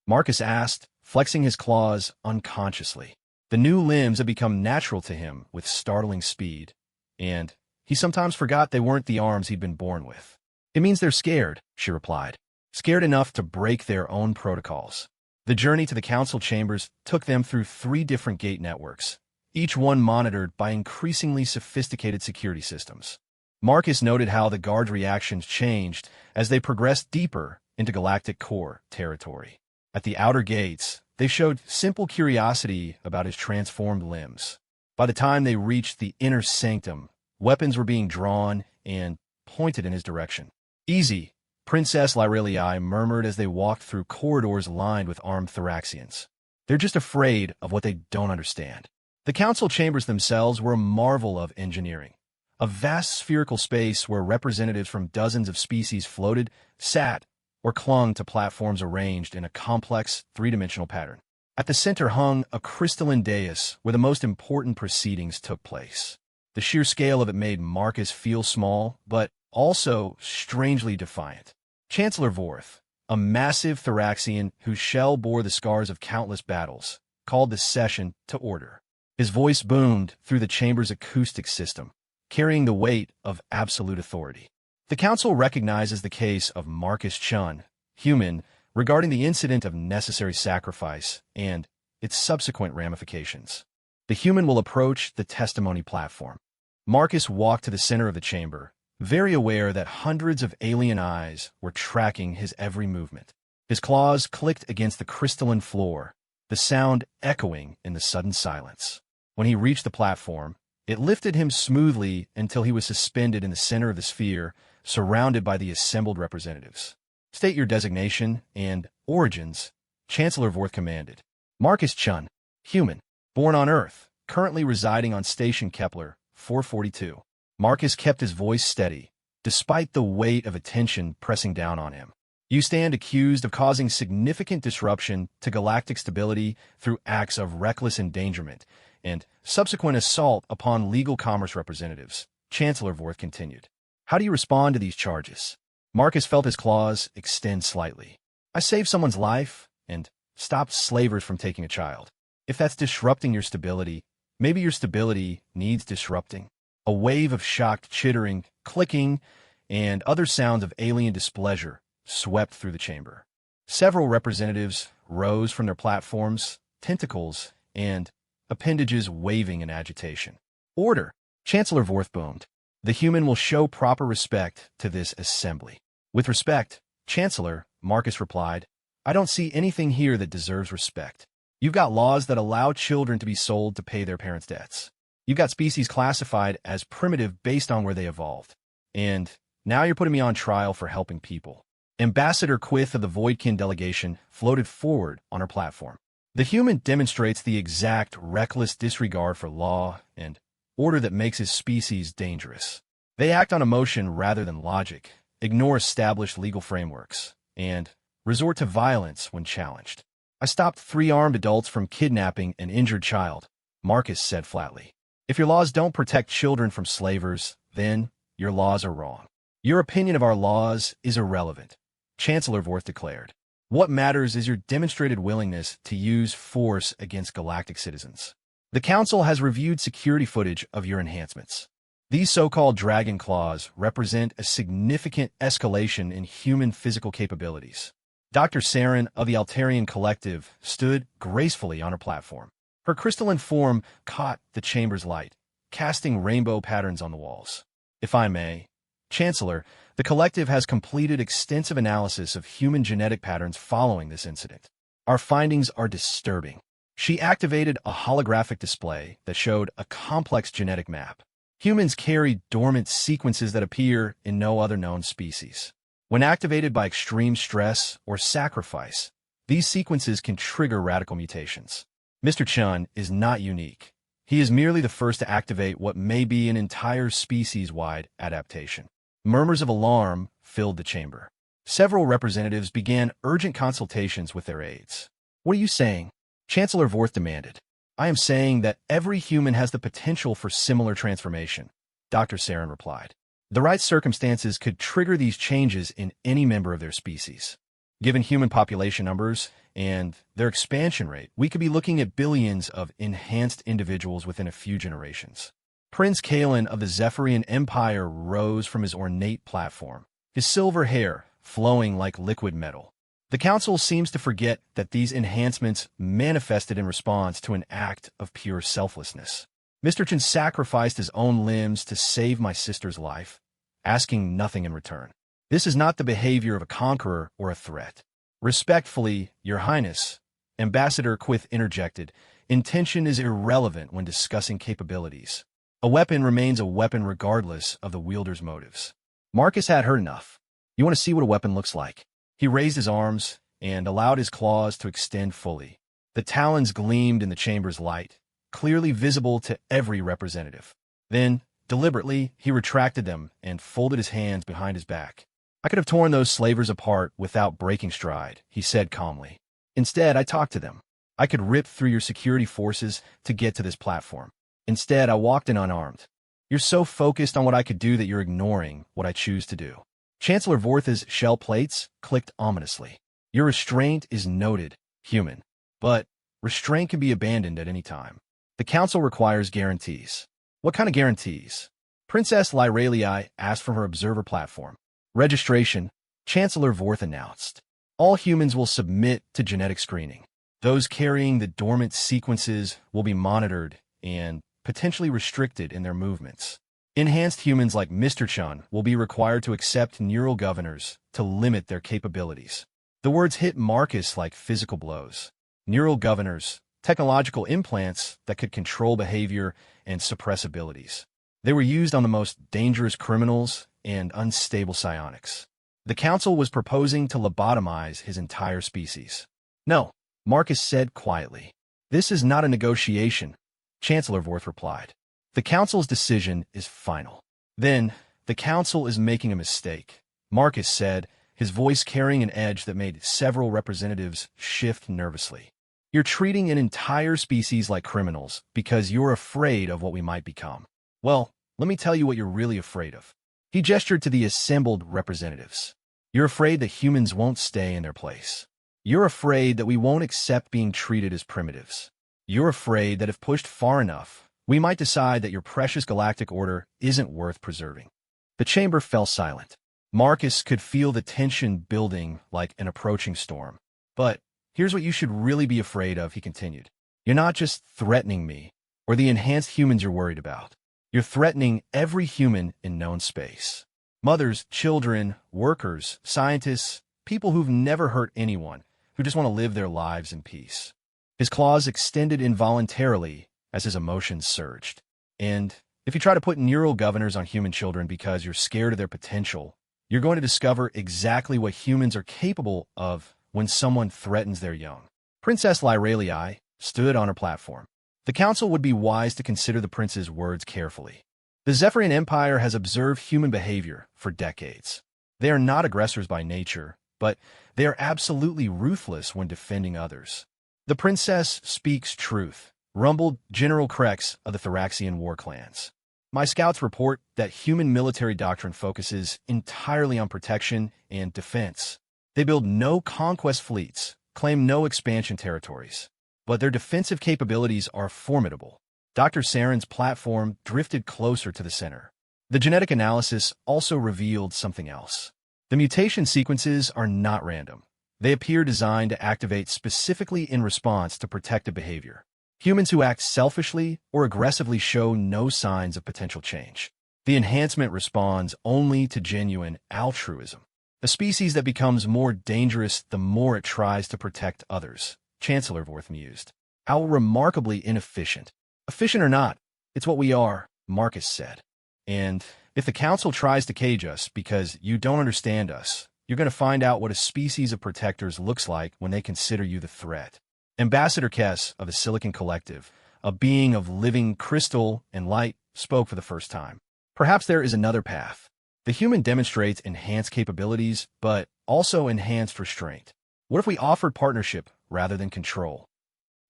Marcus asked, flexing his claws unconsciously. The new limbs had become natural to him with startling speed, and he sometimes forgot they weren't the arms he'd been born with. It means they're scared, she replied. Scared enough to break their own protocols. The journey to the council chambers took them through 3 different gate networks, each one monitored by increasingly sophisticated security systems. Marcus noted how the guards' reactions changed as they progressed deeper into Galactic Core territory. At the outer gates, they showed simple curiosity about his transformed limbs. By the time they reached the inner sanctum, weapons were being drawn and pointed in his direction. Easy, Princess Lyralii murmured as they walked through corridors lined with armed Thoraxians. They're just afraid of what they don't understand. The council chambers themselves were a marvel of engineering. A vast spherical space where representatives from dozens of species floated, sat, or clung to platforms arranged in a complex, 3-dimensional pattern. At the center hung a crystalline dais where the most important proceedings took place. The sheer scale of it made Marcus feel small, but also strangely defiant. Chancellor Vorth, a massive Thoraxian whose shell bore the scars of countless battles, called the session to order. His voice boomed through the chamber's acoustic system, carrying the weight of absolute authority. The council recognizes the case of Marcus Chun, human, regarding the incident of necessary sacrifice and its subsequent ramifications. The human will approach the testimony platform. Marcus walked to the center of the chamber, very aware that hundreds of alien eyes were tracking his every movement. His claws clicked against the crystalline floor, the sound echoing in the sudden silence. When he reached the platform, it lifted him smoothly until he was suspended in the center of the sphere, surrounded by the assembled representatives. State your designation and origins, Chancellor Vorth commanded. Marcus Chun, human, born on Earth, currently residing on Station Kepler 442. Marcus kept his voice steady, despite the weight of attention pressing down on him. You stand accused of causing significant disruption to galactic stability through acts of reckless endangerment and subsequent assault upon legal commerce representatives, Chancellor Vorth continued. How do you respond to these charges? Marcus felt his claws extend slightly. I saved someone's life and stopped slavers from taking a child. If that's disrupting your stability, maybe your stability needs disrupting. A wave of shocked chittering, clicking, and other sounds of alien displeasure swept through the chamber. Several representatives rose from their platforms, tentacles and appendages waving in agitation. Order! Chancellor Vorth boomed. The human will show proper respect to this assembly. With respect, Chancellor, Marcus replied, I don't see anything here that deserves respect. You've got laws that allow children to be sold to pay their parents' debts. You've got species classified as primitive based on where they evolved. And now you're putting me on trial for helping people. Ambassador Quith of the Voidkin delegation floated forward on her platform. The human demonstrates the exact reckless disregard for law and order that makes his species dangerous. They act on emotion rather than logic, ignore established legal frameworks, and resort to violence when challenged. I stopped 3 armed adults from kidnapping an injured child, Marcus said flatly. If your laws don't protect children from slavers, then your laws are wrong. Your opinion of our laws is irrelevant, Chancellor Vorth declared. What matters is your demonstrated willingness to use force against galactic citizens. The Council has reviewed security footage of your enhancements. These so-called dragon claws represent a significant escalation in human physical capabilities. Dr. Saren of the Altarian Collective stood gracefully on her platform. Her crystalline form caught the chamber's light, casting rainbow patterns on the walls. If I may, Chancellor, the Collective has completed extensive analysis of human genetic patterns following this incident. Our findings are disturbing. She activated a holographic display that showed a complex genetic map. Humans carry dormant sequences that appear in no other known species. When activated by extreme stress or sacrifice, these sequences can trigger radical mutations. Mr. Chun is not unique. He is merely the first to activate what may be an entire species-wide adaptation. Murmurs of alarm filled the chamber. Several representatives began urgent consultations with their aides. "What are you saying?" Chancellor Vorth demanded. "I am saying that every human has the potential for similar transformation," Dr. Saren replied. "The right circumstances could trigger these changes in any member of their species. Given human population numbers and their expansion rate, we could be looking at billions of enhanced individuals within a few generations." Prince Kalen of the Zephyrian Empire rose from his ornate platform, his silver hair flowing like liquid metal. The Council seems to forget that these enhancements manifested in response to an act of pure selflessness. Mr. Chen sacrificed his own limbs to save my sister's life, asking nothing in return. This is not the behavior of a conqueror or a threat. "Respectfully, Your Highness," Ambassador Quith interjected, "intention is irrelevant when discussing capabilities. A weapon remains a weapon regardless of the wielder's motives." Marcus had heard enough. "You want to see what a weapon looks like?" He raised his arms and allowed his claws to extend fully. The talons gleamed in the chamber's light, clearly visible to every representative. Then, deliberately, he retracted them and folded his hands behind his back. "I could have torn those slavers apart without breaking stride," he said calmly. "Instead, I talked to them. I could rip through your security forces to get to this platform. Instead, I walked in unarmed. You're so focused on what I could do that you're ignoring what I choose to do." Chancellor Vorth's shell plates clicked ominously. "Your restraint is noted, human. But restraint can be abandoned at any time. The Council requires guarantees." "What kind of guarantees?" Princess Lyralii asked from her observer platform. "Registration," Chancellor Vorth announced. "All humans will submit to genetic screening. Those carrying the dormant sequences will be monitored and potentially restricted in their movements. Enhanced humans like Mr. Chun will be required to accept neural governors to limit their capabilities." The words hit Marcus like physical blows. Neural governors, technological implants that could control behavior and suppress abilities. They were used on the most dangerous criminals and unstable psionics. The Council was proposing to lobotomize his entire species. "No," Marcus said quietly. "This is not a negotiation," Chancellor Vorth replied. "The Council's decision is final." "Then, the Council is making a mistake," Marcus said, his voice carrying an edge that made several representatives shift nervously. "You're treating an entire species like criminals because you're afraid of what we might become. Well, let me tell you what you're really afraid of." He gestured to the assembled representatives. "You're afraid that humans won't stay in their place. You're afraid that we won't accept being treated as primitives. You're afraid that if pushed far enough, we might decide that your precious galactic order isn't worth preserving." The chamber fell silent. Marcus could feel the tension building like an approaching storm. "But here's what you should really be afraid of," he continued. "You're not just threatening me or the enhanced humans you're worried about. You're threatening every human in known space. Mothers, children, workers, scientists, people who've never hurt anyone, who just want to live their lives in peace." His claws extended involuntarily as his emotions surged. "And if you try to put neural governors on human children because you're scared of their potential, you're going to discover exactly what humans are capable of when someone threatens their young." Princess Lyralii stood on her platform. The Council would be wise to consider the prince's words carefully. The Zephyrian Empire has observed human behavior for decades. They are not aggressors by nature, but they are absolutely ruthless when defending others. "The princess speaks truth," rumbled General Krex of the Thoraxian war clans. "My scouts report that human military doctrine focuses entirely on protection and defense. They build no conquest fleets, claim no expansion territories, but their defensive capabilities are formidable." Dr. Saren's platform drifted closer to the center. The genetic analysis also revealed something else. The mutation sequences are not random. They appear designed to activate specifically in response to protective behavior. Humans who act selfishly or aggressively show no signs of potential change. The enhancement responds only to genuine altruism. A species that becomes more dangerous the more it tries to protect others, Chancellor Vorth mused. How remarkably inefficient. Efficient or not, it's what we are, Marcus said. And if the Council tries to cage us because you don't understand us, you're going to find out what a species of protectors looks like when they consider you the threat. Ambassador Kess of the Silicon Collective, a being of living crystal and light, spoke for the first time. Perhaps there is another path. The human demonstrates enhanced capabilities, but also enhanced restraint. What if we offered partnership rather than control?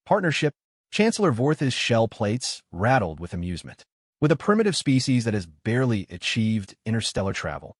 Partnership? Chancellor Vorth's shell plates rattled with amusement. With a primitive species that has barely achieved interstellar travel.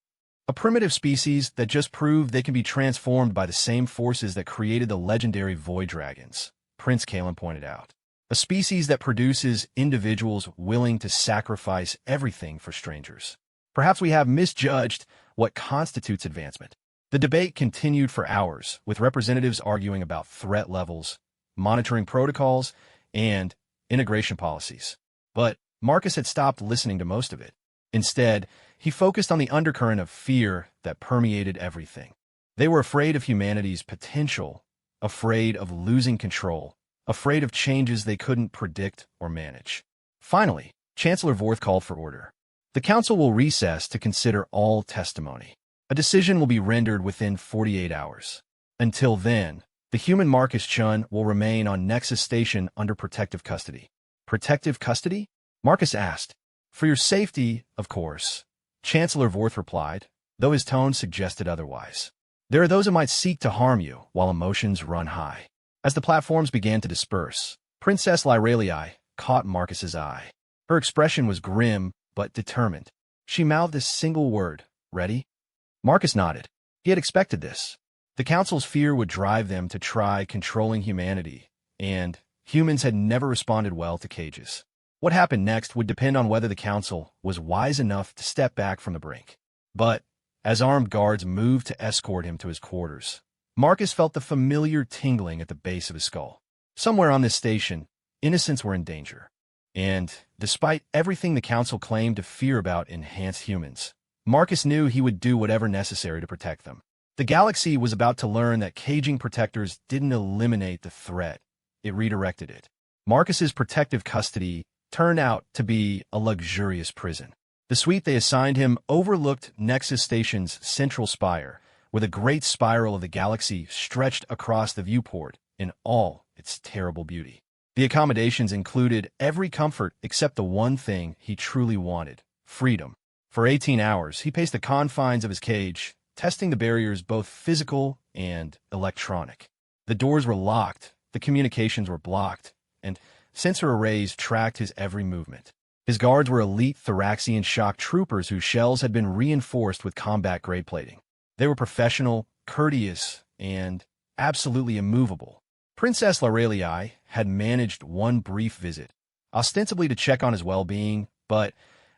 A primitive species that just proved they can be transformed by the same forces that created the legendary void dragons, Prince Kalen pointed out. A species that produces individuals willing to sacrifice everything for strangers. Perhaps we have misjudged what constitutes advancement. The debate continued for hours, with representatives arguing about threat levels, monitoring protocols, and integration policies. But Marcus had stopped listening to most of it. Instead, he focused on the undercurrent of fear that permeated everything. They were afraid of humanity's potential, afraid of losing control, afraid of changes they couldn't predict or manage. Finally, Chancellor Vorth called for order. The Council will recess to consider all testimony. A decision will be rendered within 48 hours. Until then, the human Marcus Chun will remain on Nexus Station under protective custody. Protective custody? Marcus asked. For your safety, of course, Chancellor Vorth replied, though his tone suggested otherwise. There are those who might seek to harm you while emotions run high. As the platforms began to disperse, Princess Lyralii caught Marcus's eye. Her expression was grim but determined. She mouthed a single word, ready? Marcus nodded. He had expected this. The Council's fear would drive them to try controlling humanity, and humans had never responded well to cages. What happened next would depend on whether the Council was wise enough to step back from the brink. But, as armed guards moved to escort him to his quarters, Marcus felt the familiar tingling at the base of his skull. Somewhere on this station, innocents were in danger. And, despite everything the Council claimed to fear about enhanced humans, Marcus knew he would do whatever necessary to protect them. The galaxy was about to learn that caging protectors didn't eliminate the threat, it redirected it. Marcus's protective custody turned out to be a luxurious prison. The suite they assigned him overlooked Nexus Station's central spire, with a great spiral of the galaxy stretched across the viewport in all its terrible beauty. The accommodations included every comfort except the one thing he truly wanted, freedom. For 18 hours, he paced the confines of his cage, testing the barriers both physical and electronic. The doors were locked, the communications were blocked, and sensor arrays tracked his every movement. His guards were elite Thoraxian shock troopers whose shells had been reinforced with combat-grade plating. They were professional, courteous, and absolutely immovable. Princess Lyralii had managed one brief visit, ostensibly to check on his well-being, but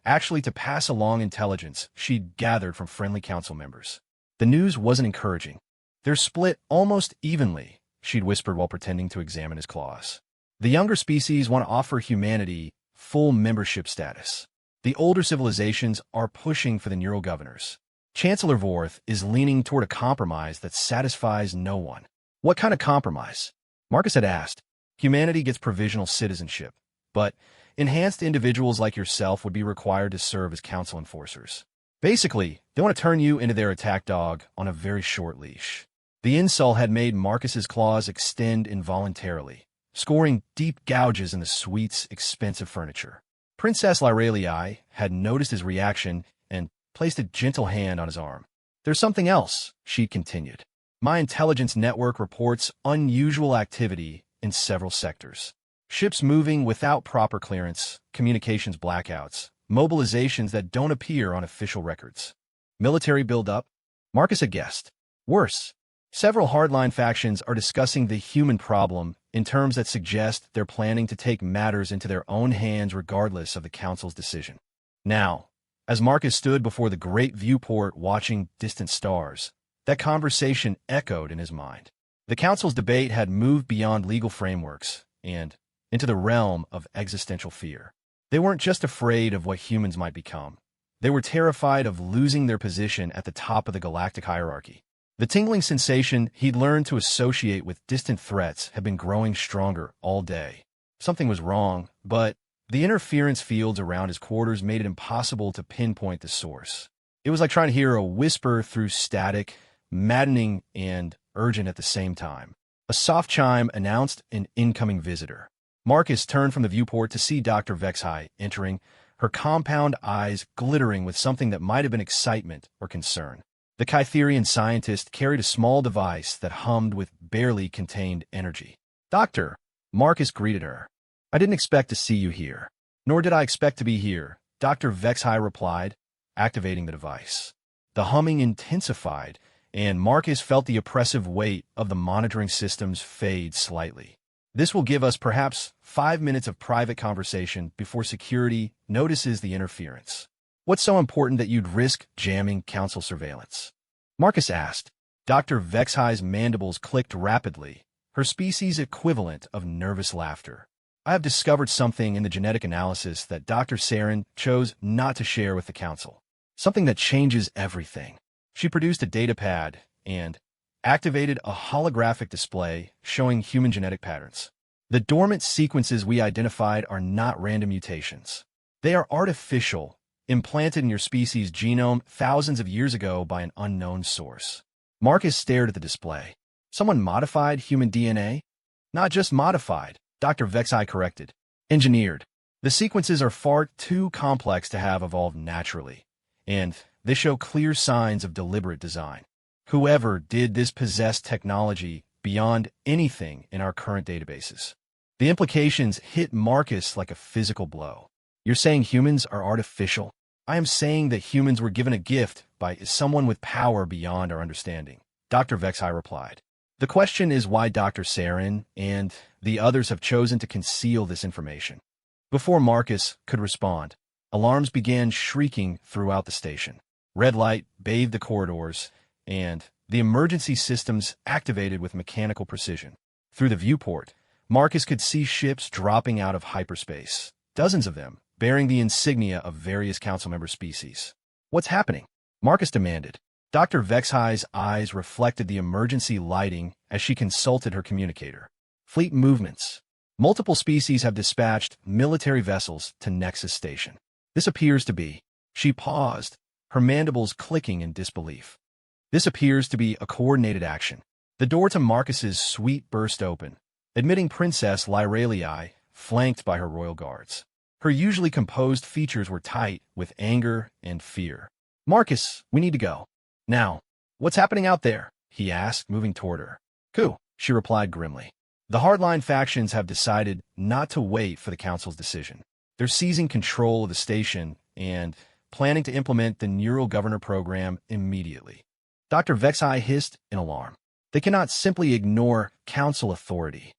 actually to pass along intelligence she'd gathered from friendly council members. The news wasn't encouraging. They're split almost evenly, she'd whispered while pretending to examine his claws. The younger species want to offer humanity full membership status. The older civilizations are pushing for the neural governors. Chancellor Vorth is leaning toward a compromise that satisfies no one. What kind of compromise? Marcus had asked. Humanity gets provisional citizenship, but enhanced individuals like yourself would be required to serve as council enforcers. Basically, they want to turn you into their attack dog on a very short leash. The insult had made Marcus's claws extend involuntarily, scoring deep gouges in the suite's expensive furniture. Princess Lyralii had noticed his reaction and placed a gentle hand on his arm. There's something else, she continued. My intelligence network reports unusual activity in several sectors. Ships moving without proper clearance, communications blackouts, mobilizations that don't appear on official records. Military buildup? Marcus had guessed. Worse, several hardline factions are discussing the human problem in terms that suggest they're planning to take matters into their own hands regardless of the Council's decision. Now, as Marcus stood before the great viewport watching distant stars, That conversation echoed in his mind. The council's debate had moved beyond legal frameworks and into the realm of existential fear. They weren't just afraid of what humans might become. They were terrified of losing their position at the top of the galactic hierarchy. The tingling sensation he'd learned to associate with distant threats had been growing stronger all day. Something was wrong, but the interference fields around his quarters made it impossible to pinpoint the source. It was like trying to hear a whisper through static, maddening and urgent at the same time. A soft chime announced an incoming visitor. Marcus turned from the viewport to see Dr. Vexhai entering, her compound eyes glittering with something that might have been excitement or concern. The Kytherian scientist carried a small device that hummed with barely contained energy. "Doctor," Marcus greeted her. "I didn't expect to see you here." "Nor did I expect to be here," Dr. Vexhai replied, activating the device. The humming intensified, and Marcus felt the oppressive weight of the monitoring systems fade slightly. "This will give us perhaps 5 minutes of private conversation before security notices the interference." "What's so important that you'd risk jamming council surveillance?" Marcus asked. Dr. Vexhai's mandibles clicked rapidly, her species equivalent of nervous laughter. "I have discovered something in the genetic analysis that Dr. Saren chose not to share with the council. Something that changes everything." She produced a datapad and activated a holographic display showing human genetic patterns. "The dormant sequences we identified are not random mutations. They are artificial, implanted in your species' genome thousands of years ago by an unknown source." Marcus stared at the display. "Someone modified human DNA?" "Not just modified," Dr. Vexhai corrected. "Engineered. The sequences are far too complex to have evolved naturally, and they show clear signs of deliberate design. Whoever did this possessed technology beyond anything in our current databases." The implications hit Marcus like a physical blow. "You're saying humans are artificial?" "I am saying that humans were given a gift by someone with power beyond our understanding," Dr. Vexhai replied. "The question is why Dr. Saren and the others have chosen to conceal this information." Before Marcus could respond, alarms began shrieking throughout the station. Red light bathed the corridors, and the emergency systems activated with mechanical precision. Through the viewport, Marcus could see ships dropping out of hyperspace, dozens of them, bearing the insignia of various council member species. "What's happening?" Marcus demanded. Dr. Vexhai's eyes reflected the emergency lighting as she consulted her communicator. "Fleet movements. Multiple species have dispatched military vessels to Nexus Station. This appears to be..." She paused, her mandibles clicking in disbelief. "This appears to be a coordinated action." The door to Marcus's suite burst open, admitting Princess Lyralii, flanked by her royal guards. Her usually composed features were tight with anger and fear. "Marcus, we need to go. Now." "What's happening out there?" he asked, moving toward her. "Coup," she replied grimly. "The hardline factions have decided not to wait for the council's decision. They're seizing control of the station and planning to implement the Neural Governor program immediately." Dr. Vexhai hissed in alarm. "They cannot simply ignore council authority."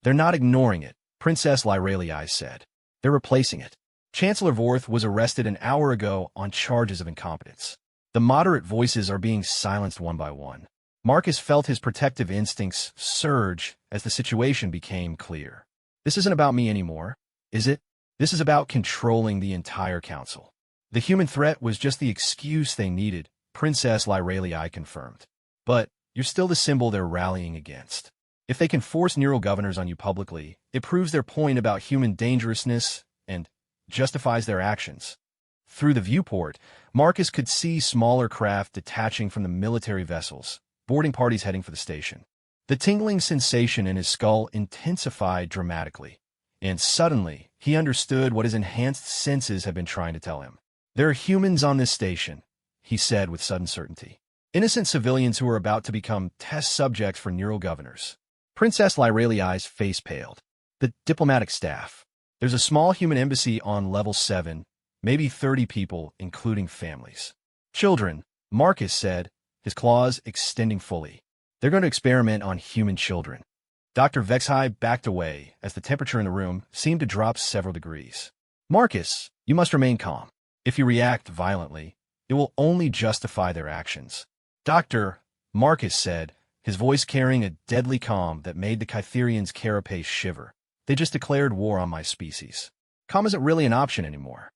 "They're not ignoring it," Princess Lyralii said. "They're replacing it." Chancellor Vorth was arrested an hour ago on charges of incompetence. The moderate voices are being silenced one by one. Marcus felt his protective instincts surge as the situation became clear. "This isn't about me anymore, is it? This is about controlling the entire council." "The human threat was just the excuse they needed," Princess Lyralii confirmed. "But you're still the symbol they're rallying against. If they can force neural governors on you publicly, it proves their point about human dangerousness and justifies their actions." Through the viewport, Marcus could see smaller craft detaching from the military vessels, boarding parties heading for the station. The tingling sensation in his skull intensified dramatically, and suddenly he understood what his enhanced senses had been trying to tell him. "There are humans on this station," he said with sudden certainty. "Innocent civilians who are about to become test subjects for neural governors." Princess Lyralii's face paled. "The diplomatic staff. There's a small human embassy on level 7, maybe 30 people, including families." "Children," Marcus said, his claws extending fully. "They're going to experiment on human children." Dr. Vexhai backed away as the temperature in the room seemed to drop several degrees. "Marcus, you must remain calm. If you react violently, it will only justify their actions." "Doctor," Marcus said, his voice carrying a deadly calm that made the Kytherian's carapace shiver. They just declared war on my species. Calm isn't really an option anymore.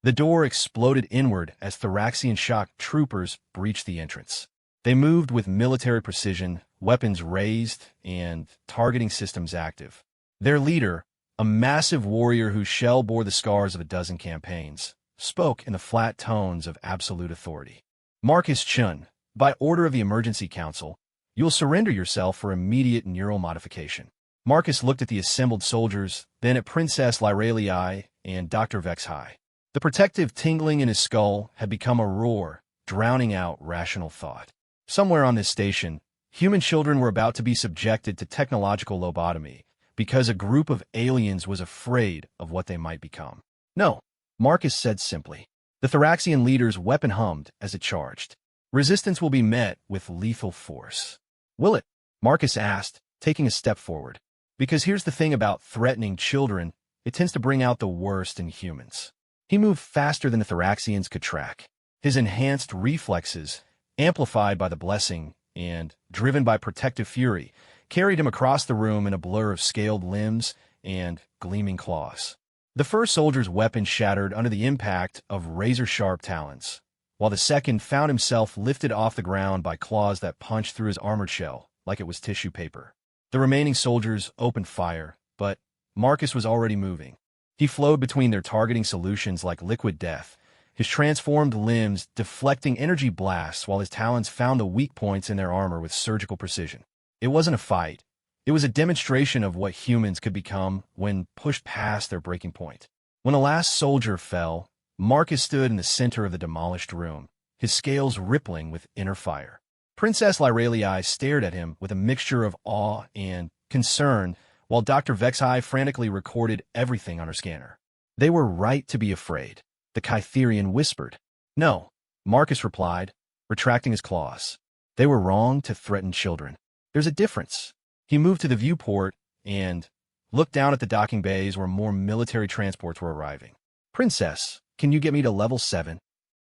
The door exploded inward as Thoraxian shock troopers breached the entrance. They moved with military precision, weapons raised, and targeting systems active. Their leader, a massive warrior whose shell bore the scars of a dozen campaigns, spoke in the flat tones of absolute authority. Marcus Chun, by order of the Emergency Council, you will surrender yourself for immediate neural modification. Marcus looked at the assembled soldiers, then at Princess Lyralii and Dr. Vexhai. The protective tingling in his skull had become a roar, drowning out rational thought. Somewhere on this station, human children were about to be subjected to technological lobotomy because a group of aliens was afraid of what they might become. No, Marcus said simply. The Thoraxian leader's weapon hummed as it charged. Resistance will be met with lethal force. Will it? Marcus asked, taking a step forward. Because here's the thing about threatening children, it tends to bring out the worst in humans. He moved faster than the Thoraxians could track. His enhanced reflexes, amplified by the blessing and driven by protective fury, carried him across the room in a blur of scaled limbs and gleaming claws. The first soldier's weapon shattered under the impact of razor-sharp talons, while the second found himself lifted off the ground by claws that punched through his armored shell like it was tissue paper. The remaining soldiers opened fire, but Marcus was already moving. He flowed between their targeting solutions like liquid death, his transformed limbs deflecting energy blasts while his talons found the weak points in their armor with surgical precision. It wasn't a fight. It was a demonstration of what humans could become when pushed past their breaking point. When the last soldier fell, Marcus stood in the center of the demolished room, his scales rippling with inner fire. Princess Lyralii stared at him with a mixture of awe and concern, while Dr. Vexhai frantically recorded everything on her scanner. They were right to be afraid, the Kytherian whispered. No, Marcus replied, retracting his claws. They were wrong to threaten children. There's a difference. He moved to the viewport and looked down at the docking bays where more military transports were arriving. Princess, can you get me to level 7?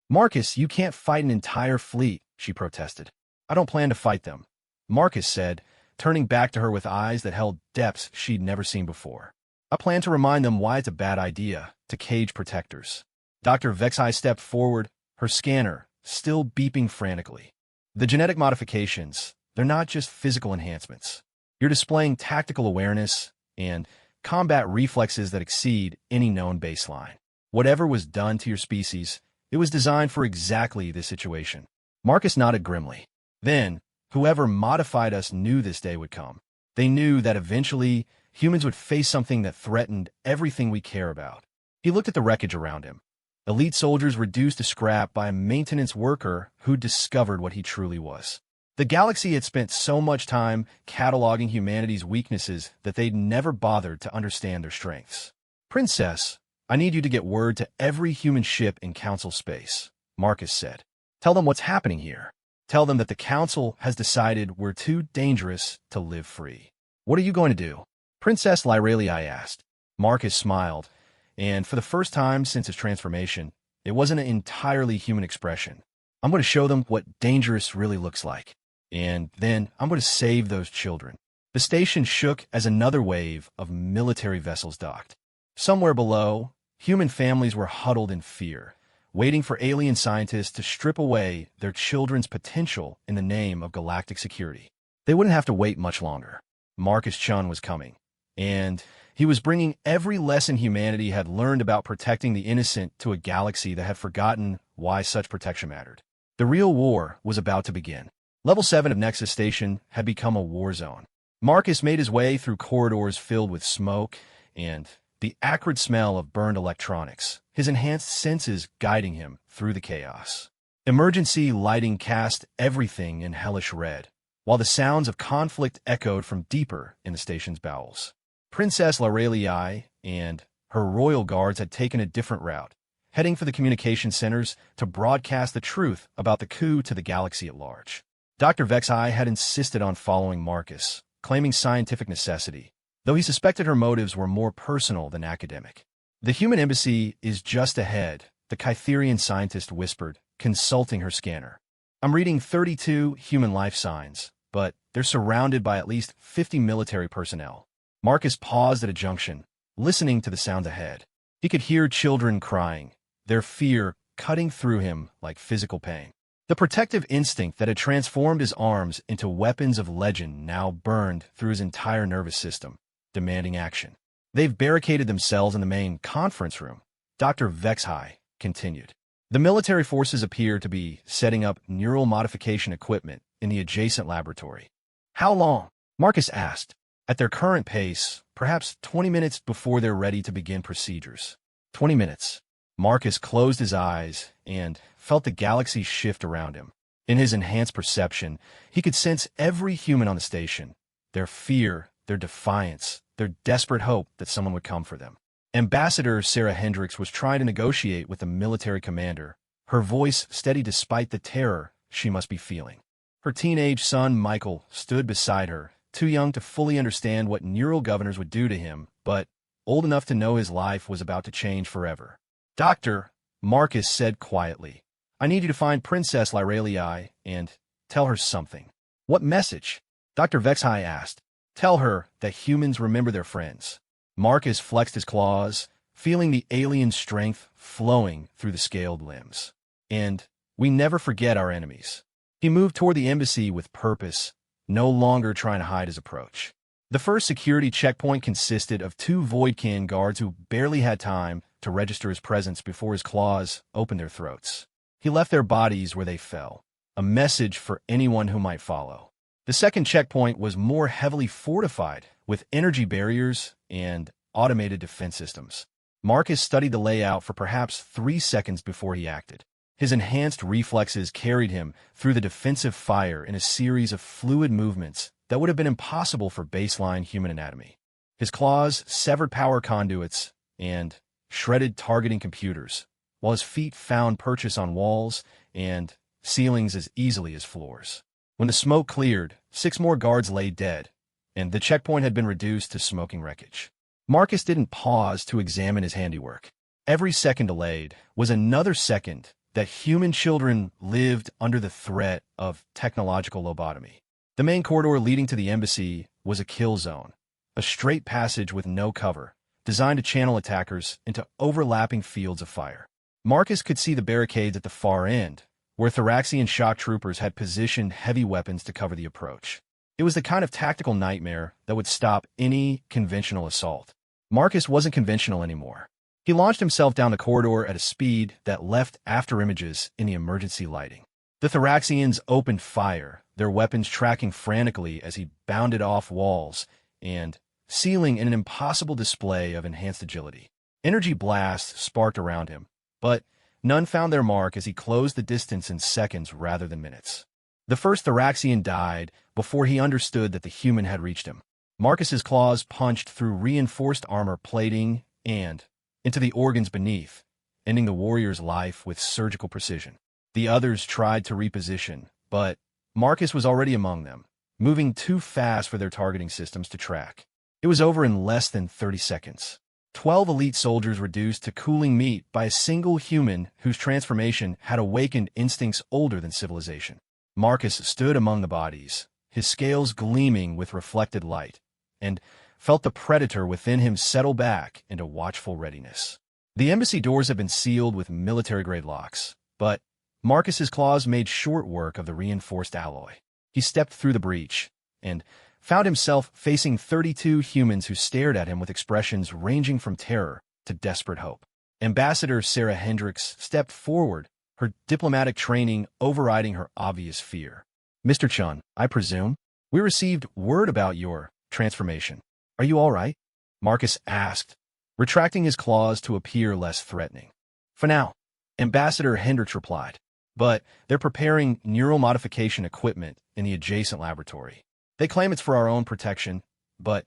Marcus, you can't fight an entire fleet, she protested. I don't plan to fight them, Marcus said, turning back to her with eyes that held depths she'd never seen before. I plan to remind them why it's a bad idea to cage protectors. Dr. Vexhai stepped forward, her scanner still beeping frantically. The genetic modifications, they're not just physical enhancements. You're displaying tactical awareness and combat reflexes that exceed any known baseline. Whatever was done to your species, it was designed for exactly this situation. Marcus nodded grimly. Then, whoever modified us knew this day would come. They knew that eventually, humans would face something that threatened everything we care about. He looked at the wreckage around him. Elite soldiers reduced to scrap by a maintenance worker who discovered what he truly was. The galaxy had spent so much time cataloging humanity's weaknesses that they'd never bothered to understand their strengths. Princess, I need you to get word to every human ship in Council space, Marcus said. Tell them what's happening here. Tell them that the Council has decided we're too dangerous to live free. What are you going to do? Princess Lyralii asked. Marcus smiled, and for the first time since his transformation, it wasn't an entirely human expression. I'm going to show them what dangerous really looks like. And then I'm going to save those children. The station shook as another wave of military vessels docked. Somewhere below, human families were huddled in fear, waiting for alien scientists to strip away their children's potential in the name of galactic security. They wouldn't have to wait much longer. Marcus Chun was coming, and he was bringing every lesson humanity had learned about protecting the innocent to a galaxy that had forgotten why such protection mattered. The real war was about to begin. Level 7 of Nexus Station had become a war zone. Marcus made his way through corridors filled with smoke and the acrid smell of burned electronics, his enhanced senses guiding him through the chaos. Emergency lighting cast everything in hellish red, while the sounds of conflict echoed from deeper in the station's bowels. Princess Lyralii and her royal guards had taken a different route, heading for the communication centers to broadcast the truth about the coup to the galaxy at large. Dr. Vexhai had insisted on following Marcus, claiming scientific necessity, though he suspected her motives were more personal than academic. The human embassy is just ahead, the Kytherian scientist whispered, consulting her scanner. I'm reading 32 human life signs, but they're surrounded by at least 50 military personnel. Marcus paused at a junction, listening to the sound ahead. He could hear children crying, their fear cutting through him like physical pain. The protective instinct that had transformed his arms into weapons of legend now burned through his entire nervous system, demanding action. They've barricaded themselves in the main conference room, Dr. Vexhai continued. The military forces appear to be setting up neural modification equipment in the adjacent laboratory. How long? Marcus asked. At their current pace, perhaps 20 minutes before they're ready to begin procedures. 20 minutes. Marcus closed his eyes and felt the galaxy shift around him. In his enhanced perception, he could sense every human on the station, their fear, their defiance, their desperate hope that someone would come for them. Ambassador Sarah Hendricks was trying to negotiate with the military commander, her voice steady despite the terror she must be feeling. Her teenage son, Michael, stood beside her, too young to fully understand what neural governors would do to him, but old enough to know his life was about to change forever. Doctor, Marcus said quietly, I need you to find Princess Lyralii and tell her something. What message? Dr. Vexhai asked. Tell her that humans remember their friends. Marcus flexed his claws, feeling the alien strength flowing through the scaled limbs. And we never forget our enemies. He moved toward the embassy with purpose, no longer trying to hide his approach. The first security checkpoint consisted of 2 Voidcan guards who barely had time to register his presence before his claws opened their throats. He left their bodies where they fell, a message for anyone who might follow. The second checkpoint was more heavily fortified, with energy barriers and automated defense systems. Marcus studied the layout for perhaps 3 seconds before he acted. His enhanced reflexes carried him through the defensive fire in a series of fluid movements that would have been impossible for baseline human anatomy. His claws severed power conduits and shredded targeting computers, while his feet found purchase on walls and ceilings as easily as floors. When the smoke cleared, 6 more guards lay dead, and the checkpoint had been reduced to smoking wreckage. Marcus didn't pause to examine his handiwork. Every second delayed was another second that human children lived under the threat of technological lobotomy. The main corridor leading to the embassy was a kill zone, a straight passage with no cover, designed to channel attackers into overlapping fields of fire. Marcus could see the barricades at the far end, where Thoraxian shock troopers had positioned heavy weapons to cover the approach. It was the kind of tactical nightmare that would stop any conventional assault. Marcus wasn't conventional anymore. He launched himself down the corridor at a speed that left afterimages in the emergency lighting. The Thoraxians opened fire, their weapons tracking frantically as he bounded off walls and ceiling in an impossible display of enhanced agility. Energy blasts sparked around him, but none found their mark as he closed the distance in seconds rather than minutes. The first Thoraxian died before he understood that the human had reached him. Marcus's claws punched through reinforced armor plating and into the organs beneath, ending the warrior's life with surgical precision. The others tried to reposition, but Marcus was already among them, moving too fast for their targeting systems to track. It was over in less than 30 seconds. 12 elite soldiers reduced to cooling meat by a single human whose transformation had awakened instincts older than civilization. Marcus stood among the bodies, his scales gleaming with reflected light, and felt the predator within him settle back into watchful readiness. The embassy doors had been sealed with military-grade locks, but Marcus's claws made short work of the reinforced alloy. He stepped through the breach and found himself facing 32 humans who stared at him with expressions ranging from terror to desperate hope. Ambassador Sarah Hendricks stepped forward, her diplomatic training overriding her obvious fear. Mr. Chun, I presume, we received word about your transformation. Are you all right? Marcus asked, retracting his claws to appear less threatening. For now, Ambassador Hendricks replied, but they're preparing neural modification equipment in the adjacent laboratory. They claim it's for our own protection, but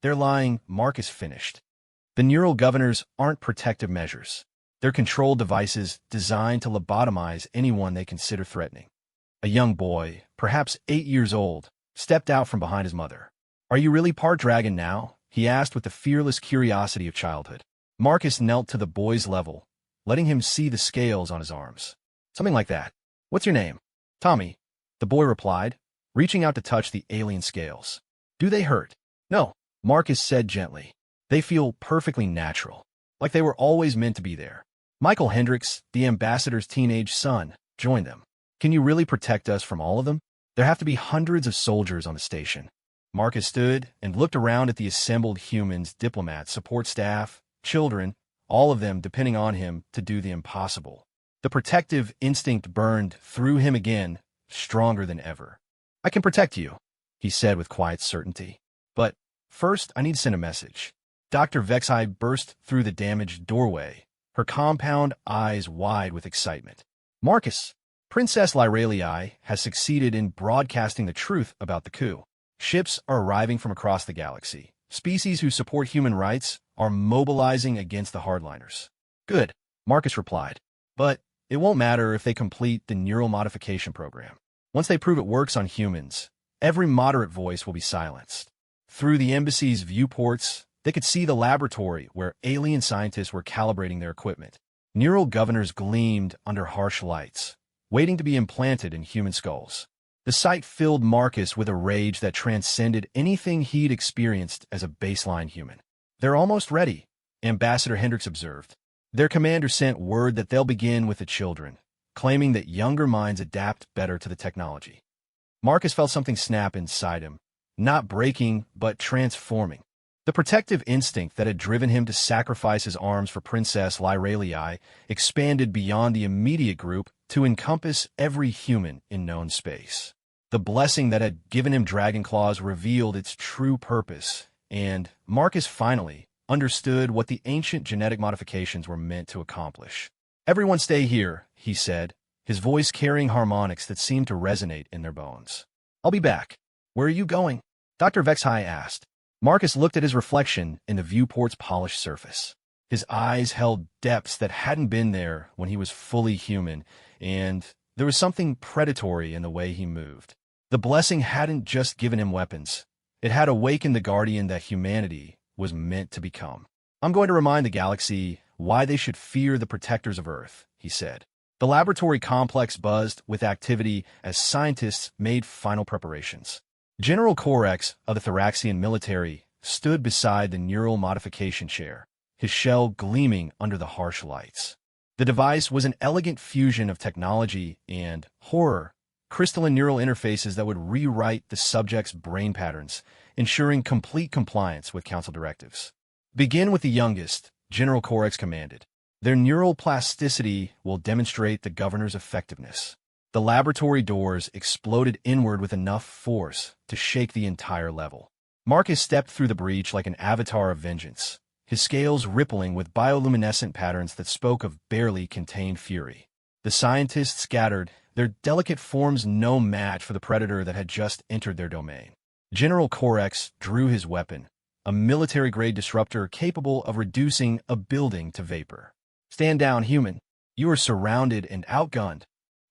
they're lying, Marcus finished. The neural governors aren't protective measures. They're control devices designed to lobotomize anyone they consider threatening. A young boy, perhaps 8 years old, stepped out from behind his mother. Are you really part dragon now? He asked with the fearless curiosity of childhood. Marcus knelt to the boy's level, letting him see the scales on his arms. Something like that. What's your name? Tommy, the boy replied, reaching out to touch the alien scales. Do they hurt? No, Marcus said gently. They feel perfectly natural, like they were always meant to be there. Michael Hendricks, the ambassador's teenage son, joined them. Can you really protect us from all of them? There have to be hundreds of soldiers on the station. Marcus stood and looked around at the assembled humans, diplomats, support staff, children, all of them depending on him to do the impossible. The protective instinct burned through him again, stronger than ever. I can protect you, he said with quiet certainty. But first, I need to send a message. Dr. Vexai burst through the damaged doorway, her compound eyes wide with excitement. Marcus, Princess Lyralii has succeeded in broadcasting the truth about the coup. Ships are arriving from across the galaxy. Species who support human rights are mobilizing against the hardliners. Good, Marcus replied. But it won't matter if they complete the neural modification program. Once they prove it works on humans, every moderate voice will be silenced. Through the embassy's viewports, they could see the laboratory where alien scientists were calibrating their equipment. Neural governors gleamed under harsh lights, waiting to be implanted in human skulls. The sight filled Marcus with a rage that transcended anything he'd experienced as a baseline human. They're almost ready, Ambassador Hendricks observed. Their commander sent word that they'll begin with the children, claiming that younger minds adapt better to the technology. Marcus felt something snap inside him, not breaking, but transforming. The protective instinct that had driven him to sacrifice his arms for Princess Lyralii expanded beyond the immediate group to encompass every human in known space. The blessing that had given him dragon claws revealed its true purpose, and Marcus finally understood what the ancient genetic modifications were meant to accomplish. Everyone stay here, he said, his voice carrying harmonics that seemed to resonate in their bones. I'll be back. Where are you going? Dr. Vexai asked. Marcus looked at his reflection in the viewport's polished surface. His eyes held depths that hadn't been there when he was fully human, and there was something predatory in the way he moved. The blessing hadn't just given him weapons. It had awakened the guardian that humanity was meant to become. I'm going to remind the galaxy why they should fear the protectors of Earth, he said. The laboratory complex buzzed with activity as scientists made final preparations. General Corex of the Thoraxian military stood beside the neural modification chair, his shell gleaming under the harsh lights. The device was an elegant fusion of technology and horror, crystalline neural interfaces that would rewrite the subject's brain patterns, ensuring complete compliance with council directives. Begin with the youngest, General Corex commanded. Their neural plasticity will demonstrate the governor's effectiveness. The laboratory doors exploded inward with enough force to shake the entire level. Marcus stepped through the breach like an avatar of vengeance, his scales rippling with bioluminescent patterns that spoke of barely contained fury. The scientists scattered, their delicate forms no match for the predator that had just entered their domain. General Corex drew his weapon, a military-grade disruptor capable of reducing a building to vapor. Stand down, human. You are surrounded and outgunned.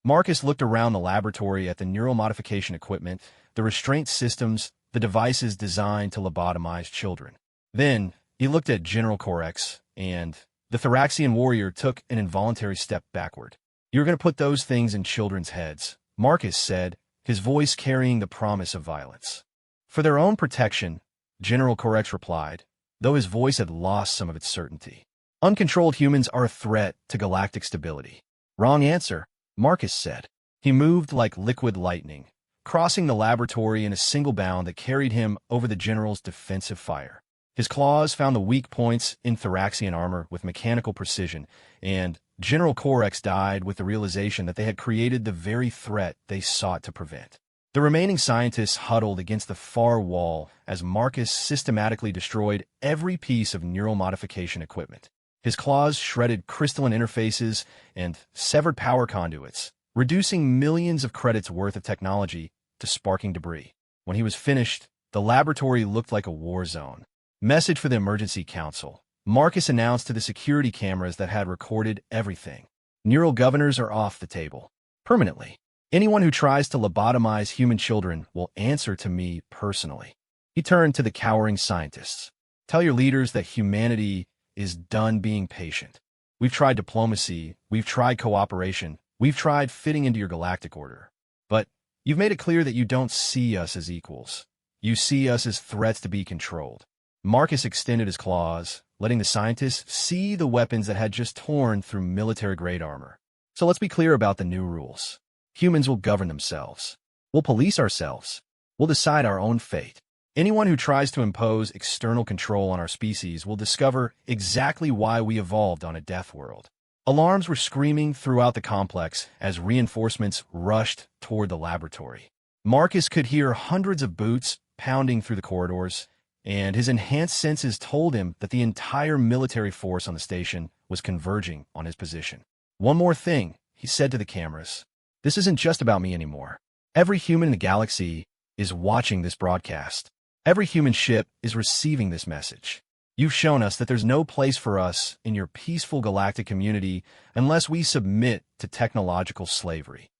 Marcus looked around the laboratory at the neural modification equipment, the restraint systems, the devices designed to lobotomize children. Then, he looked at General Corex, and the Thoraxian warrior took an involuntary step backward. You're going to put those things in children's heads, Marcus said, his voice carrying the promise of violence. For their own protection, General Corex replied, though his voice had lost some of its certainty. Uncontrolled humans are a threat to galactic stability. Wrong answer, Marcus said. He moved like liquid lightning, crossing the laboratory in a single bound that carried him over the general's defensive fire. His claws found the weak points in Thoraxian armor with mechanical precision, and General Corex died with the realization that they had created the very threat they sought to prevent. The remaining scientists huddled against the far wall as Marcus systematically destroyed every piece of neural modification equipment. His claws shredded crystalline interfaces and severed power conduits, reducing millions of credits worth of technology to sparking debris. When he was finished, the laboratory looked like a war zone. Message for the emergency council. Marcus announced to the security cameras that had recorded everything. Neural governors are off the table. Permanently. Anyone who tries to lobotomize human children will answer to me personally. He turned to the cowering scientists. Tell your leaders that humanity is done being patient. We've tried diplomacy, we've tried cooperation, we've tried fitting into your galactic order. But you've made it clear that you don't see us as equals. You see us as threats to be controlled. Marcus extended his claws, letting the scientists see the weapons that had just torn through military-grade armor. So let's be clear about the new rules. Humans will govern themselves. We'll police ourselves. We'll decide our own fate. Anyone who tries to impose external control on our species will discover exactly why we evolved on a death world. Alarms were screaming throughout the complex as reinforcements rushed toward the laboratory. Marcus could hear hundreds of boots pounding through the corridors, and his enhanced senses told him that the entire military force on the station was converging on his position. One more thing, he said to the cameras. This isn't just about me anymore. Every human in the galaxy is watching this broadcast. Every human ship is receiving this message. You've shown us that there's no place for us in your peaceful galactic community unless we submit to technological slavery.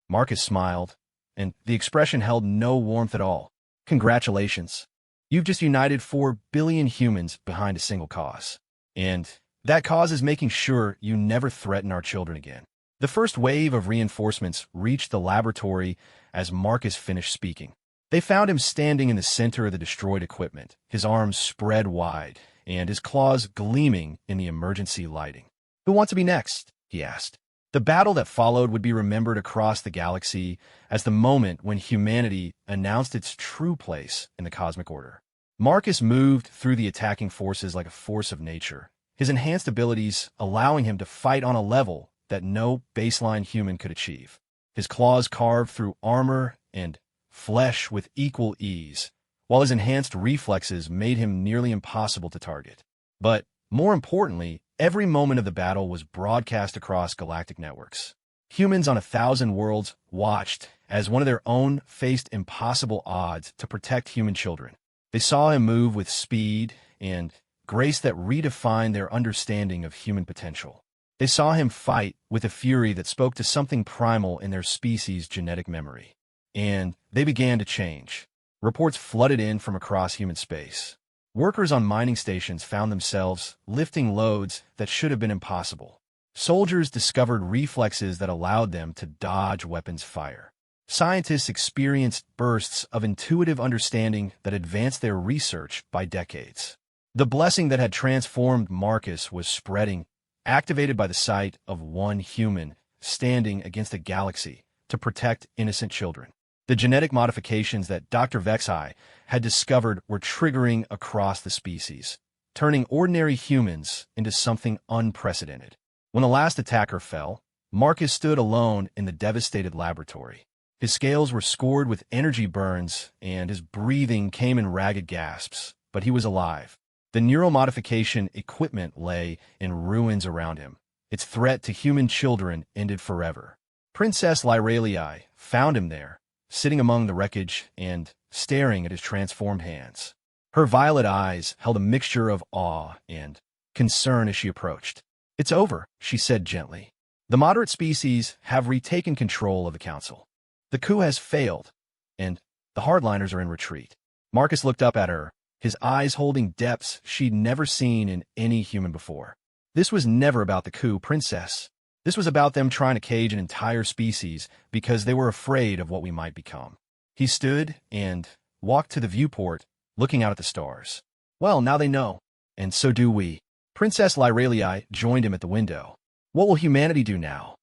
Marcus smiled, and the expression held no warmth at all. Congratulations. You've just united 4 billion humans behind a single cause. And that cause is making sure you never threaten our children again. The first wave of reinforcements reached the laboratory as Marcus finished speaking. They found him standing in the center of the destroyed equipment, his arms spread wide, and his claws gleaming in the emergency lighting. Who wants to be next? He asked. The battle that followed would be remembered across the galaxy as the moment when humanity announced its true place in the cosmic order. Marcus moved through the attacking forces like a force of nature, his enhanced abilities allowing him to fight on a level that no baseline human could achieve. His claws carved through armor and flesh with equal ease, while his enhanced reflexes made him nearly impossible to target. But, more importantly, every moment of the battle was broadcast across galactic networks. Humans on 1,000 worlds watched as one of their own faced impossible odds to protect human children. They saw him move with speed and grace that redefined their understanding of human potential. They saw him fight with a fury that spoke to something primal in their species' genetic memory. And they began to change. Reports flooded in from across human space. Workers on mining stations found themselves lifting loads that should have been impossible. Soldiers discovered reflexes that allowed them to dodge weapons fire. Scientists experienced bursts of intuitive understanding that advanced their research by decades. The blessing that had transformed Marcus was spreading, activated by the sight of one human standing against a galaxy to protect innocent children. The genetic modifications that Dr. Vexai had discovered were triggering across the species, turning ordinary humans into something unprecedented. When the last attacker fell, Marcus stood alone in the devastated laboratory. His scales were scored with energy burns, and his breathing came in ragged gasps, but he was alive. The neuromodification equipment lay in ruins around him. Its threat to human children ended forever. Princess Lyralii found him there, sitting among the wreckage and staring at his transformed hands. Her violet eyes held a mixture of awe and concern as she approached. "It's over," she said gently. "The moderate species have retaken control of the council. The coup has failed, and the hardliners are in retreat." Marcus looked up at her, his eyes holding depths she'd never seen in any human before. "This was never about the coup, Princess. This was about them trying to cage an entire species because they were afraid of what we might become." He stood and walked to the viewport, looking out at the stars. "Well, now they know, and so do we." Princess Lyralii joined him at the window. "What will humanity do now?"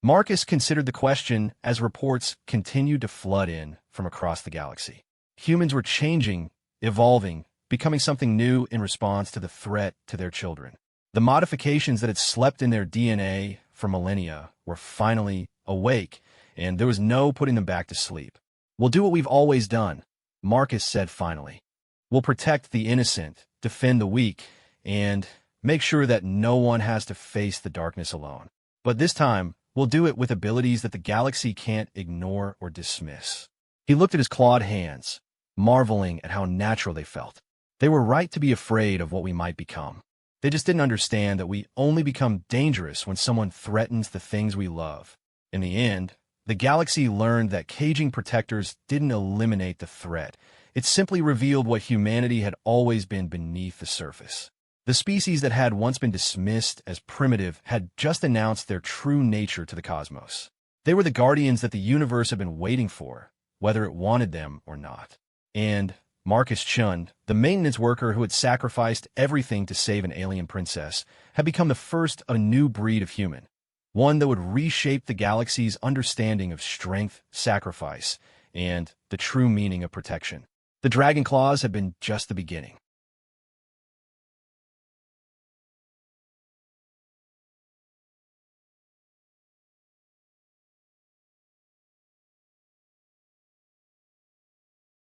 Marcus considered the question as reports continued to flood in from across the galaxy. Humans were changing, evolving, becoming something new in response to the threat to their children. The modifications that had slept in their DNA for millennia were finally awake, and there was no putting them back to sleep. "We'll do what we've always done," Marcus said finally. "We'll protect the innocent, defend the weak, and make sure that no one has to face the darkness alone. But this time, we'll do it with abilities that the galaxy can't ignore or dismiss." He looked at his clawed hands, marveling at how natural they felt. They were right to be afraid of what we might become. They just didn't understand that we only become dangerous when someone threatens the things we love. In the end, the galaxy learned that caging protectors didn't eliminate the threat. It simply revealed what humanity had always been beneath the surface. The species that had once been dismissed as primitive had just announced their true nature to the cosmos. They were the guardians that the universe had been waiting for, whether it wanted them or not. And Marcus Chun, the maintenance worker who had sacrificed everything to save an alien princess, had become the first of a new breed of human, one that would reshape the galaxy's understanding of strength, sacrifice, and the true meaning of protection. The Dragon Claws had been just the beginning.